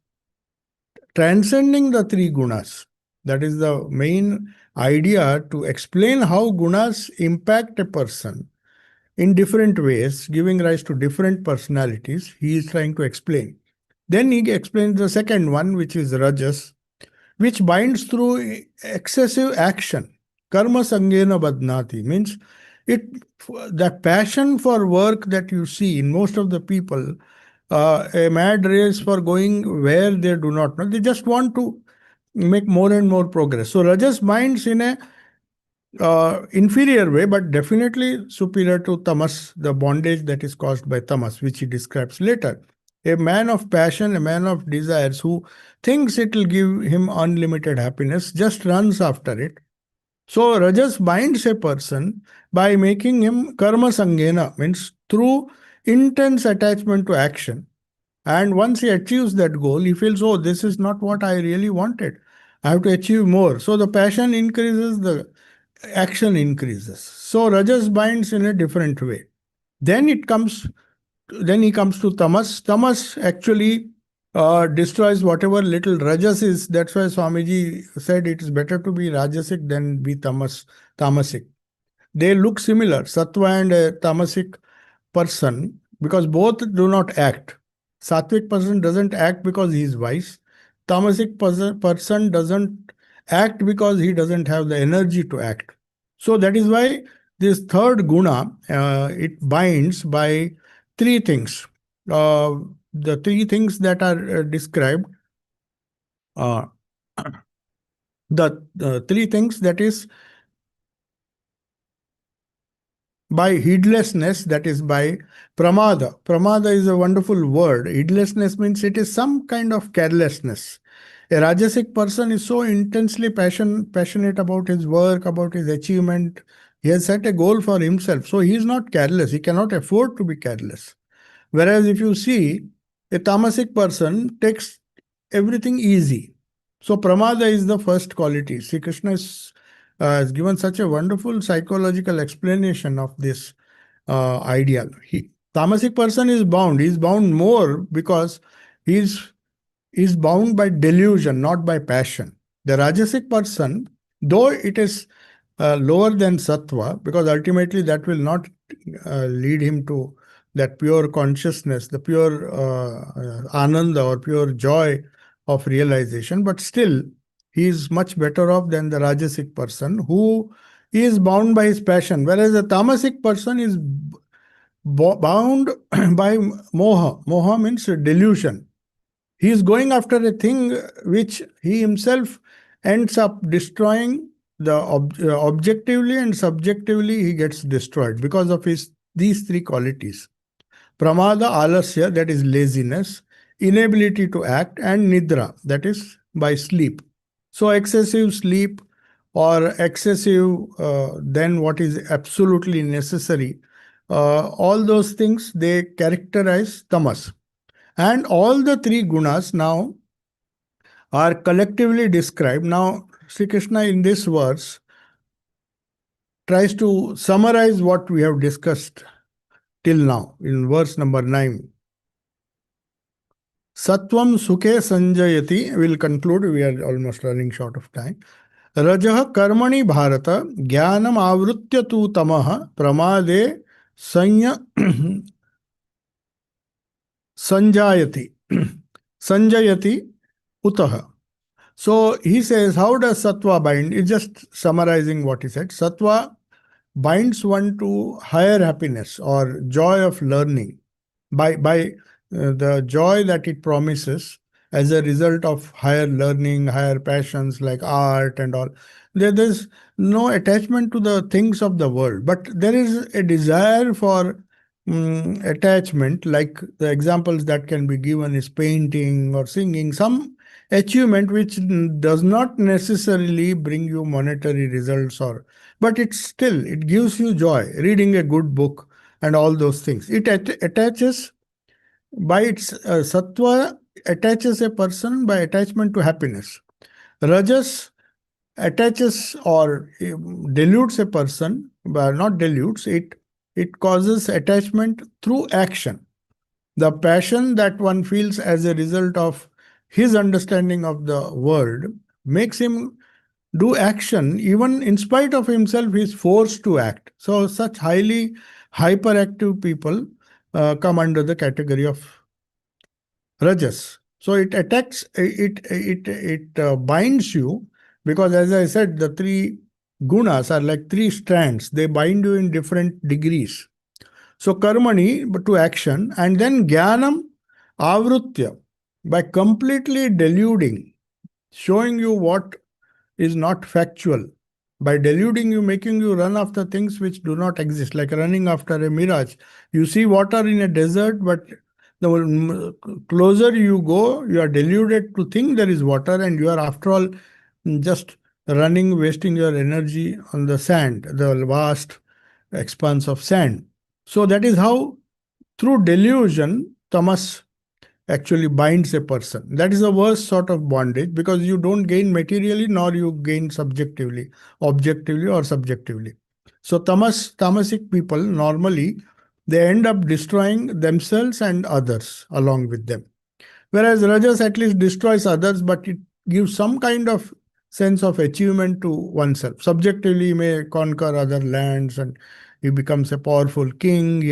transcending the three gunas. That is the main idea, to explain how gunas impact a person in different ways, giving rise to different personalities. He is trying to explain. Then he explains the second one, which is rajas, which binds through excessive action. Karma sangena badnati means it that passion for work that you see in most of the people, a mad race for going where they do not know. They just want to make more and more progress. So Rajas minds in a inferior way, but definitely superior to tamas, the bondage that is caused by tamas, which he describes later. A man of passion, a man of desires, who thinks it will give him unlimited happiness, just runs after it. So Rajas binds a person by making him karma sangena, means through intense attachment to action. And once he achieves that goal, he feels, oh, this is not what I really wanted. I have to achieve more. So the passion increases, the action increases. So Rajas binds in a different way. Then it comes, then he comes to tamas. Tamas actually destroys whatever little rajas is. That's why Swamiji said it is better to be rajasic than be tamasic. They look similar, sattva and a tamasic person, because both do not act. Sattvic person doesn't act because he is wise. Person doesn't act because he doesn't have the energy to act. So that is why this third guna, it binds by three things. Uh, the three things that are described, uh, the three things, that is by heedlessness, that is by pramada. Pramada is a wonderful word. Heedlessness means it is some kind of carelessness. A Rajasic person is so intensely passionate about his work, about his achievement. He has set a goal for himself. So he is not careless. He cannot afford to be careless. Whereas if you see, a tamasic person takes everything easy. So pramada is the first quality. Sri Krishna has given such a wonderful psychological explanation of this idea. Tamasic person is bound. He is bound more because he is bound by delusion, not by passion. The Rajasic person, though it is lower than Sattva, because ultimately that will not lead him to that pure consciousness, the pure ananda or pure joy of realization, but still he is much better off than the Rajasic person who is bound by his passion, whereas the Tamasic person is bound by moha. Moha means delusion. He is going after a thing which he himself ends up destroying. The objectively and subjectively he gets destroyed because of his these three qualities: pramada, alasya, that is laziness; inability to act; and nidra, that is by sleep. So excessive sleep or excessive than what is absolutely necessary, all those things, they characterize tamas. And all the three gunas now are collectively described. Now, Sri Krishna in this verse tries to summarize what we have discussed till now in verse number 9. Satvam sukhe sanjayati. We'll conclude. We are almost running short of time. Rajah karmani bharata jnanam avrutya tu tamah pramade sanya sanjayati. Sanjayati utah. So he says, how does sattva bind? It's just summarizing what he said. Sattva binds one to higher happiness or joy of learning by the joy that it promises as a result of higher learning, higher passions like art and all. There's no attachment to the things of the world, but there is a desire for attachment, like the examples that can be given is painting or singing, some achievement which does not necessarily bring you monetary results, or but it gives you joy. Reading a good book and all those things, it attaches by its sattva, attaches a person by attachment to happiness. Rajas attaches or dilutes a person, but not dilutes it. It causes attachment through action. The passion that one feels as a result of his understanding of the world makes him do action. Even in spite of himself, he is forced to act. So such highly hyperactive people come under the category of rajas. So it attacks, it binds you, because as I said, the three gunas are like three strands. They bind you in different degrees. So karmani, but to action, and then jnanam avrutya, by completely deluding, showing you what is not factual. By deluding you, making you run after things which do not exist, like running after a mirage. You see water in a desert, but the closer you go, you are deluded to think there is water, and you are, after all, just running, wasting your energy on the sand, the vast expanse of sand. So that is how, through delusion, tamas actually binds a person. That is the worst sort of bondage, because you don't gain materially nor you gain subjectively, objectively or subjectively. So tamasic people normally, they end up destroying themselves and others along with them. Whereas Rajas at least destroys others, but it gives some kind of sense of achievement to oneself. Subjectively, he may conquer other lands and he becomes a powerful king,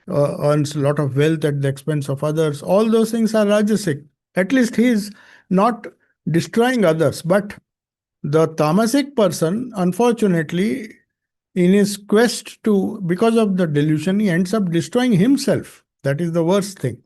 earns a lot of wealth at the expense of others. All those things are Rajasic. At least he is not destroying others. But the Tamasic person, unfortunately, in his quest to, because of the delusion, he ends up destroying himself. That is the worst thing.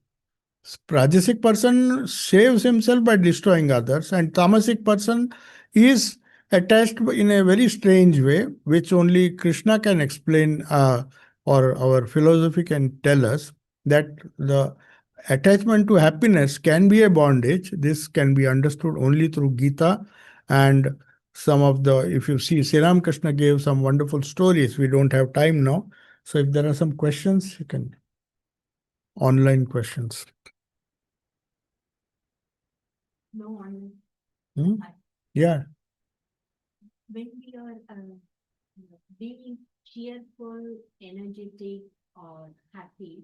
Rajasic person saves himself by destroying others, and tamasic person is attached in a very strange way, which only Krishna can explain, or our philosophy can tell us, that the attachment to happiness can be a bondage. This can be understood only through Gita and some of the, if you see, Sri Krishna gave some wonderful stories. We don't have time now. So if there are some questions, you can, online questions. No one. Yeah. When we are being cheerful, energetic, or happy,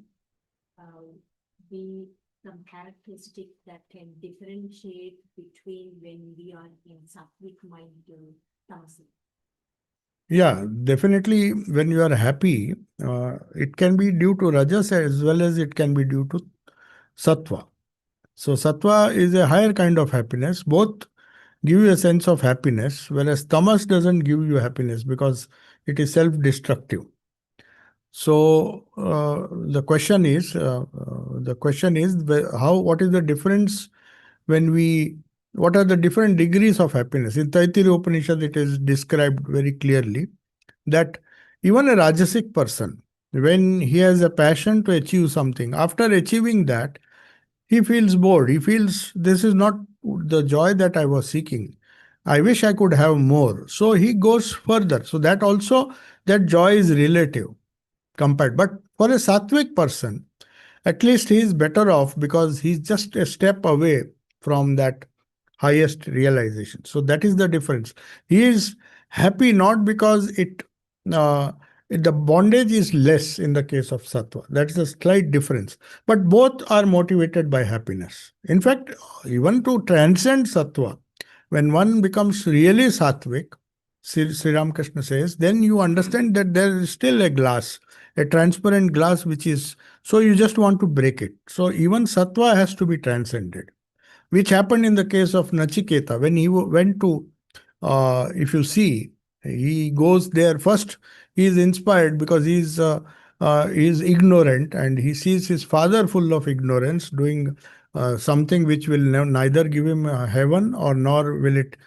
be some characteristics that can differentiate between when we are in sattvic mind to tamasic. Yeah, definitely. When you are happy, it can be due to rajas as well as it can be due to sattva. So, sattva is a higher kind of happiness. Both give you a sense of happiness, whereas tamas doesn't give you happiness because it is self destructive. So, the question is, how, what is the difference when we, what are the different degrees of happiness? In Taittiriya Upanishad, it is described very clearly that even a Rajasic person, when he has a passion to achieve something, after achieving that, he feels bored. He feels this is not the joy that I was seeking. I wish I could have more. So he goes further. So that also, that joy is relative compared. But for a Sattvic person, at least he is better off because he's just a step away from that highest realization. So that is the difference. He is happy not because uh, the bondage is less in the case of sattva. That is a slight difference. But both are motivated by happiness. In fact, even to transcend sattva, when one becomes really sattvic, Sri Ramakrishna says, then you understand that there is still a glass, a transparent glass, which is, so you just want to break it. So even sattva has to be transcended, which happened in the case of Nachiketa when he went to, if you see, he goes there first. He is inspired because he is ignorant and he sees his father full of ignorance doing something which will neither give him heaven or nor will it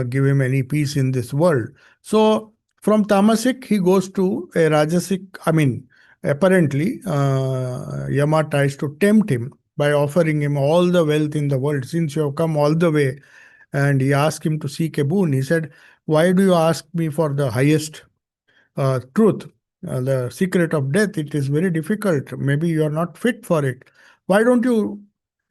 give him any peace in this world. So from tamasic he goes to a rajasic. I mean, apparently Yama tries to tempt him by offering him all the wealth in the world. Since you have come all the way, and he asked him to seek a boon, he said, why do you ask me for the highest truth, the secret of death? It is very difficult. Maybe you are not fit for it. Why don't you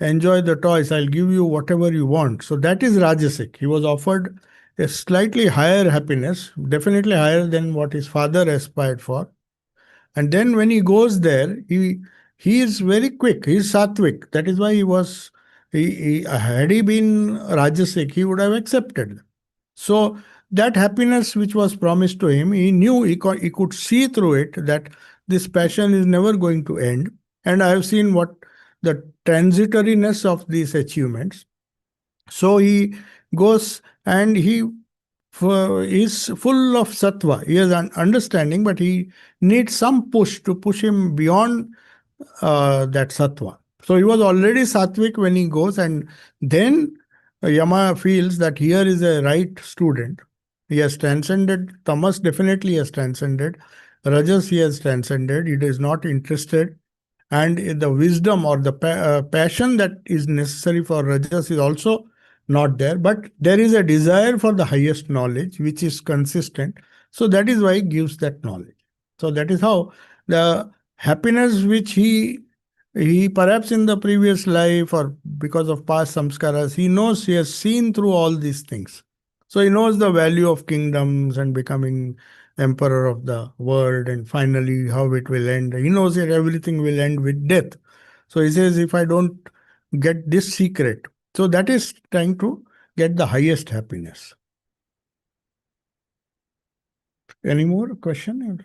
enjoy the toys? I'll give you whatever you want. So that is Rajasic. He was offered a slightly higher happiness, definitely higher than what his father aspired for. And then when he goes there, he is very quick. He is sattvic. That is why he was, had he been Rajasic, he would have accepted. So that happiness which was promised to him, he knew, he could see through it that this passion is never going to end. And I have seen what the transitoriness of these achievements. So he goes and he is full of sattva. He has an understanding, but he needs some push to push him beyond that sattva. So he was already sattvic when he goes, and then Yama feels that here is a right student. He has transcended. Tamas definitely has transcended. Rajas he has transcended. He is not interested, and the wisdom or the passion that is necessary for rajas is also not there, but there is a desire for the highest knowledge which is consistent. So that is why he gives that knowledge. So that is how the happiness which he perhaps in the previous life or because of past samskaras, he knows, he has seen through all these things. So he knows the value of kingdoms and becoming emperor of the world, and finally how it will end. He knows that everything will end with death. So he says, if I don't get this secret, so that is trying to get the highest happiness. Any more question?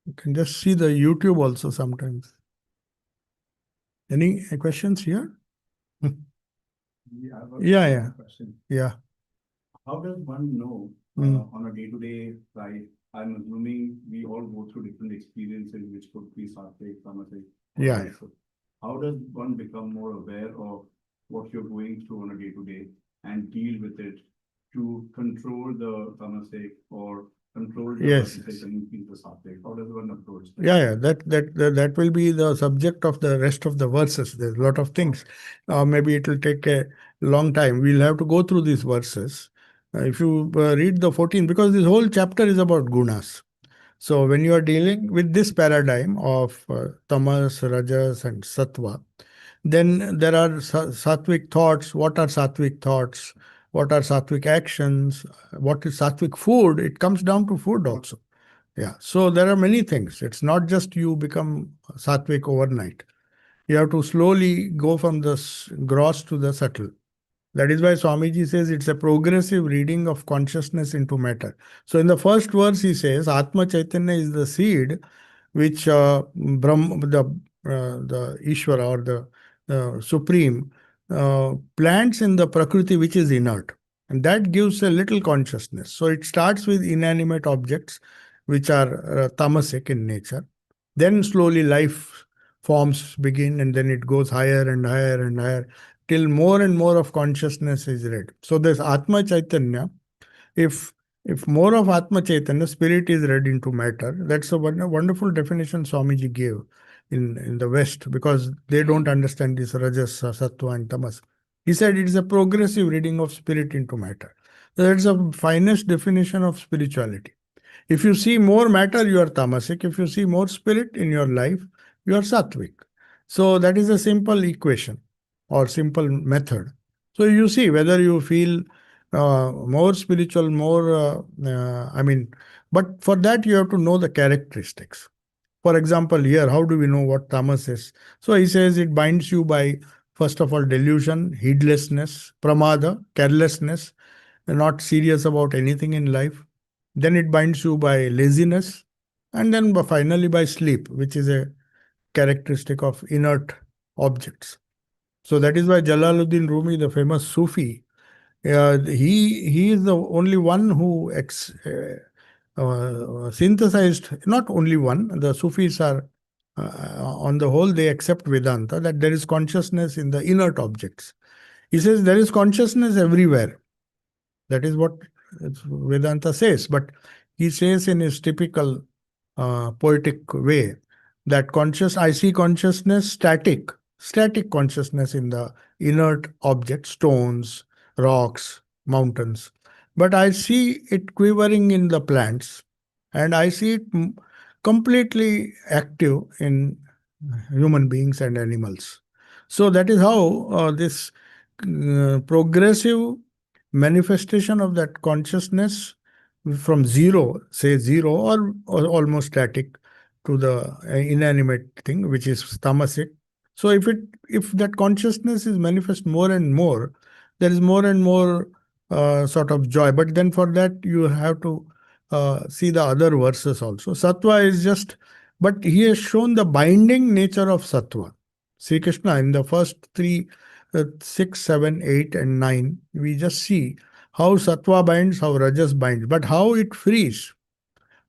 You can just see the YouTube also sometimes. Any questions here? Yeah, yeah. Question. Yeah. How does one know Mm. on a day-to-day life? I'm assuming we all go through different experiences, which could be sattvic, tamasic, or Yeah, rajasic. How does one become more aware of what you're going through on a day-to-day and deal with it to control the tamasic or control the Yes, rajasic yes. and increase the sattvic? How does one approach that? Yeah, yeah, that will be the subject of the rest of the verses. There's a lot of things. Maybe it will take a long time. We'll have to go through these verses. If you read the 14, because this whole chapter is about gunas. So when you are dealing with this paradigm of tamas, rajas, and sattva, then there are sattvic thoughts. What are sattvic thoughts? What are sattvic actions? What is sattvic food? It comes down to food also. Yeah. So there are many things. It's not just you become sattvic overnight. You have to slowly go from the gross to the subtle. That is why Swamiji says it's a progressive reading of consciousness into matter. So in the first verse, he says, Atma Chaitanya is the seed which the Ishvara or the Supreme plants in the Prakriti, which is inert. And that gives a little consciousness. So it starts with inanimate objects, which are tamasic in nature. Then slowly life forms begin, and then it goes higher and higher and higher till more and more of consciousness is read. So this Atma Chaitanya, if if more of Atma Chaitanya, spirit is read into matter, that's a wonderful definition Swamiji gave in the West, because they don't understand this Rajas, Sattva, and Tamas. He said it is a progressive reading of spirit into matter. That's the finest definition of spirituality. If you see more matter, you are tamasic. If you see more spirit in your life, you are sattvic. So that is a simple equation or simple method. So you see whether you feel more spiritual, more, but for that you have to know the characteristics. For example, here, how do we know what tamas is? So he says it binds you by, first of all, delusion, heedlessness, pramada, carelessness, not serious about anything in life. Then it binds you by laziness, and then finally by sleep, which is a characteristic of inert objects. So that is why Jalaluddin Rumi, the famous Sufi, he is the only one who synthesized, not only one, the Sufis are, on the whole, they accept Vedanta, that there is consciousness in the inert objects. He says there is consciousness everywhere. That is what Vedanta says. But he says in his typical poetic way that I see consciousness static consciousness in the inert objects, stones, rocks, mountains. But I see it quivering in the plants, and I see it completely active in human beings and animals. So that is how this progressive manifestation of that consciousness from zero, say zero or almost static, to the inanimate thing, which is tamasic. So if that consciousness is manifest more and more, there is more and more sort of joy. But then for that you have to see the other verses also. Sattva is just, but he has shown the binding nature of sattva. Sri Krishna in the first three, 6, 7, 8, and 9, we just see how sattva binds, how rajas binds, but how it frees,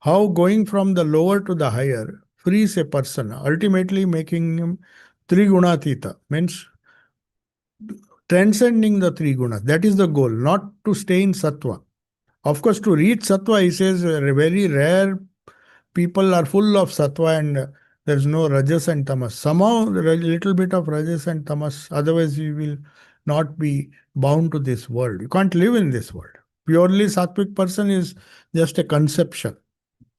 how going from the lower to the higher frees a person, ultimately making him trigunatita, means transcending the three gunas. That is the goal, not to stay in sattva. Of course, to reach sattva, he says, very rare people are full of sattva and there's no rajas and tamas. Somehow, there is a little bit of rajas and tamas, otherwise, you will not be bound to this world. You can't live in this world. Purely sattvic person is just a conception.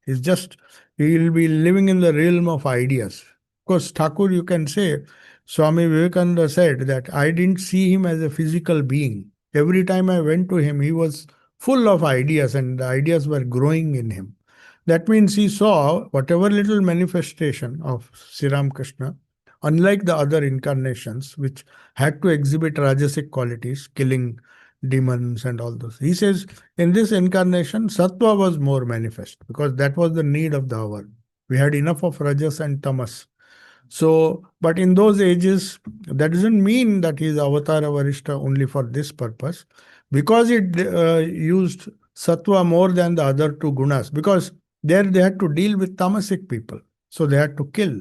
He's just, he will be living in the realm of ideas. Of course, Thakur, you can say, Swami Vivekananda said that I didn't see him as a physical being. Every time I went to him, he was full of ideas and the ideas were growing in him. That means he saw whatever little manifestation of Sri Krishna, unlike the other incarnations, which had to exhibit rajasic qualities, killing demons and all those. He says, in this incarnation, sattva was more manifest because that was the need of the hour. We had enough of rajas and tamas. So, but in those ages, that doesn't mean that he is avatar varishta only for this purpose, because it used sattva more than the other two gunas, because there they had to deal with tamasic people. So they had to kill.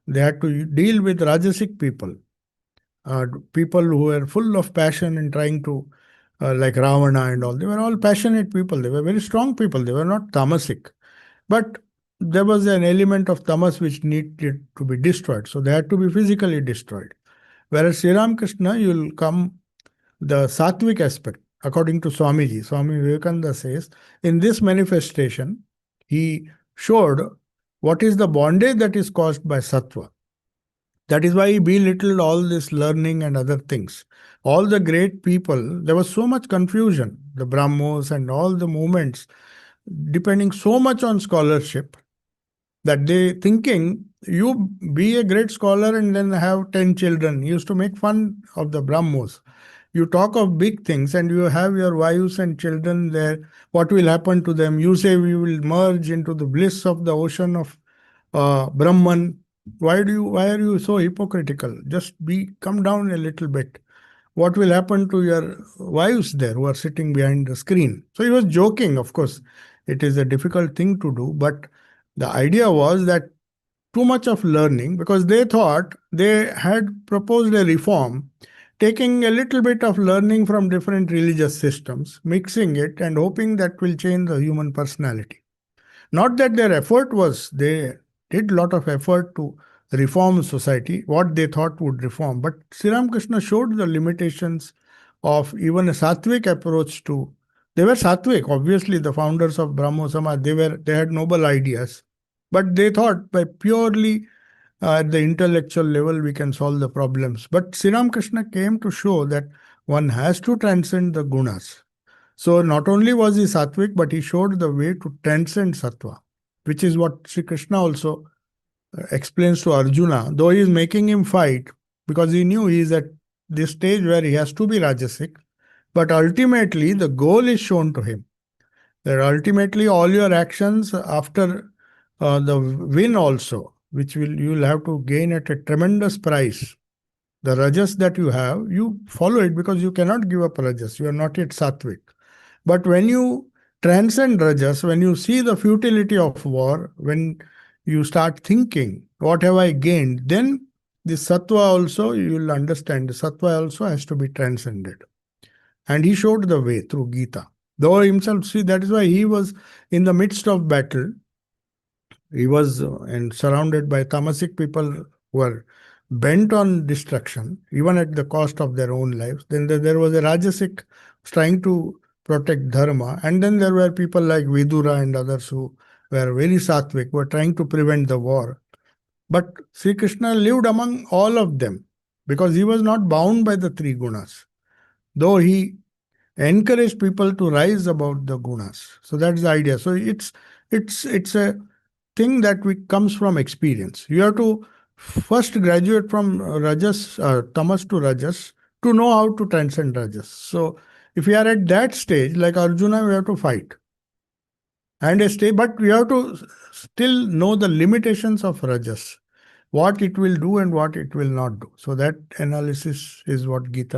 They had to deal with rajasic people, people who were full of passion and trying to, like Ravana and all. They were all passionate people. They were very strong people. They were not tamasic. But there was an element of tamas which needed to be destroyed. So they had to be physically destroyed. Whereas Sri Krishna, you will come the sattvic aspect, according to Swamiji. Swami Vivekananda says, in this manifestation, he showed what is the bondage that is caused by sattva. That is why he belittled all this learning and other things. All the great people, there was so much confusion, the Brahmos and all the movements, depending so much on scholarship, that they thinking, you be a great scholar and then have 10 children. He used to make fun of the Brahmos. You talk of big things and you have your wives and children there. What will happen to them? You say we will merge into the bliss of the ocean of Brahman. Why are you so hypocritical? Just come down a little bit. What will happen to your wives there who are sitting behind the screen? So he was joking, of course. It is a difficult thing to do, but the idea was that too much of learning, because they thought they had proposed a reform, taking a little bit of learning from different religious systems, mixing it and hoping that will change the human personality. Not that their effort was, they did a lot of effort to reform society, what they thought would reform. But Sri Krishna showed the limitations of even a sattvic approach to. They were sattvic, obviously, the founders of Brahmo Samaj, they had noble ideas. But they thought by purely at the intellectual level we can solve the problems. But Sri Krishna came to show that one has to transcend the gunas. So not only was he sattvic, but he showed the way to transcend sattva, which is what Sri Krishna also explains to Arjuna, though he is making him fight, because he knew he is at this stage where he has to be rajasic, but ultimately the goal is shown to him. That ultimately all your actions after the win also, which you will have to gain at a tremendous price. The rajas that you have, you follow it because you cannot give up rajas. You are not yet sattvic. But when you transcend rajas, when you see the futility of war, when you start thinking, what have I gained? Then the sattva also, you will understand, the sattva also has to be transcended. And he showed the way through Gita. Though himself, see, that is why he was in the midst of battle. He was and surrounded by tamasic people who were bent on destruction, even at the cost of their own lives. Then there was a rajasic trying to protect dharma. And then there were people like Vidura and others who were very sattvic, were trying to prevent the war. But Sri Krishna lived among all of them because he was not bound by the three gunas, though he encouraged people to rise above the gunas. So that's the idea. So it's a thing that comes from experience. You have to first graduate from rajas, tamas to rajas, to know how to transcend rajas. So if we are at that stage, like Arjuna, we have to fight. And but we have to still know the limitations of rajas, what it will do and what it will not do. So that analysis is what Gita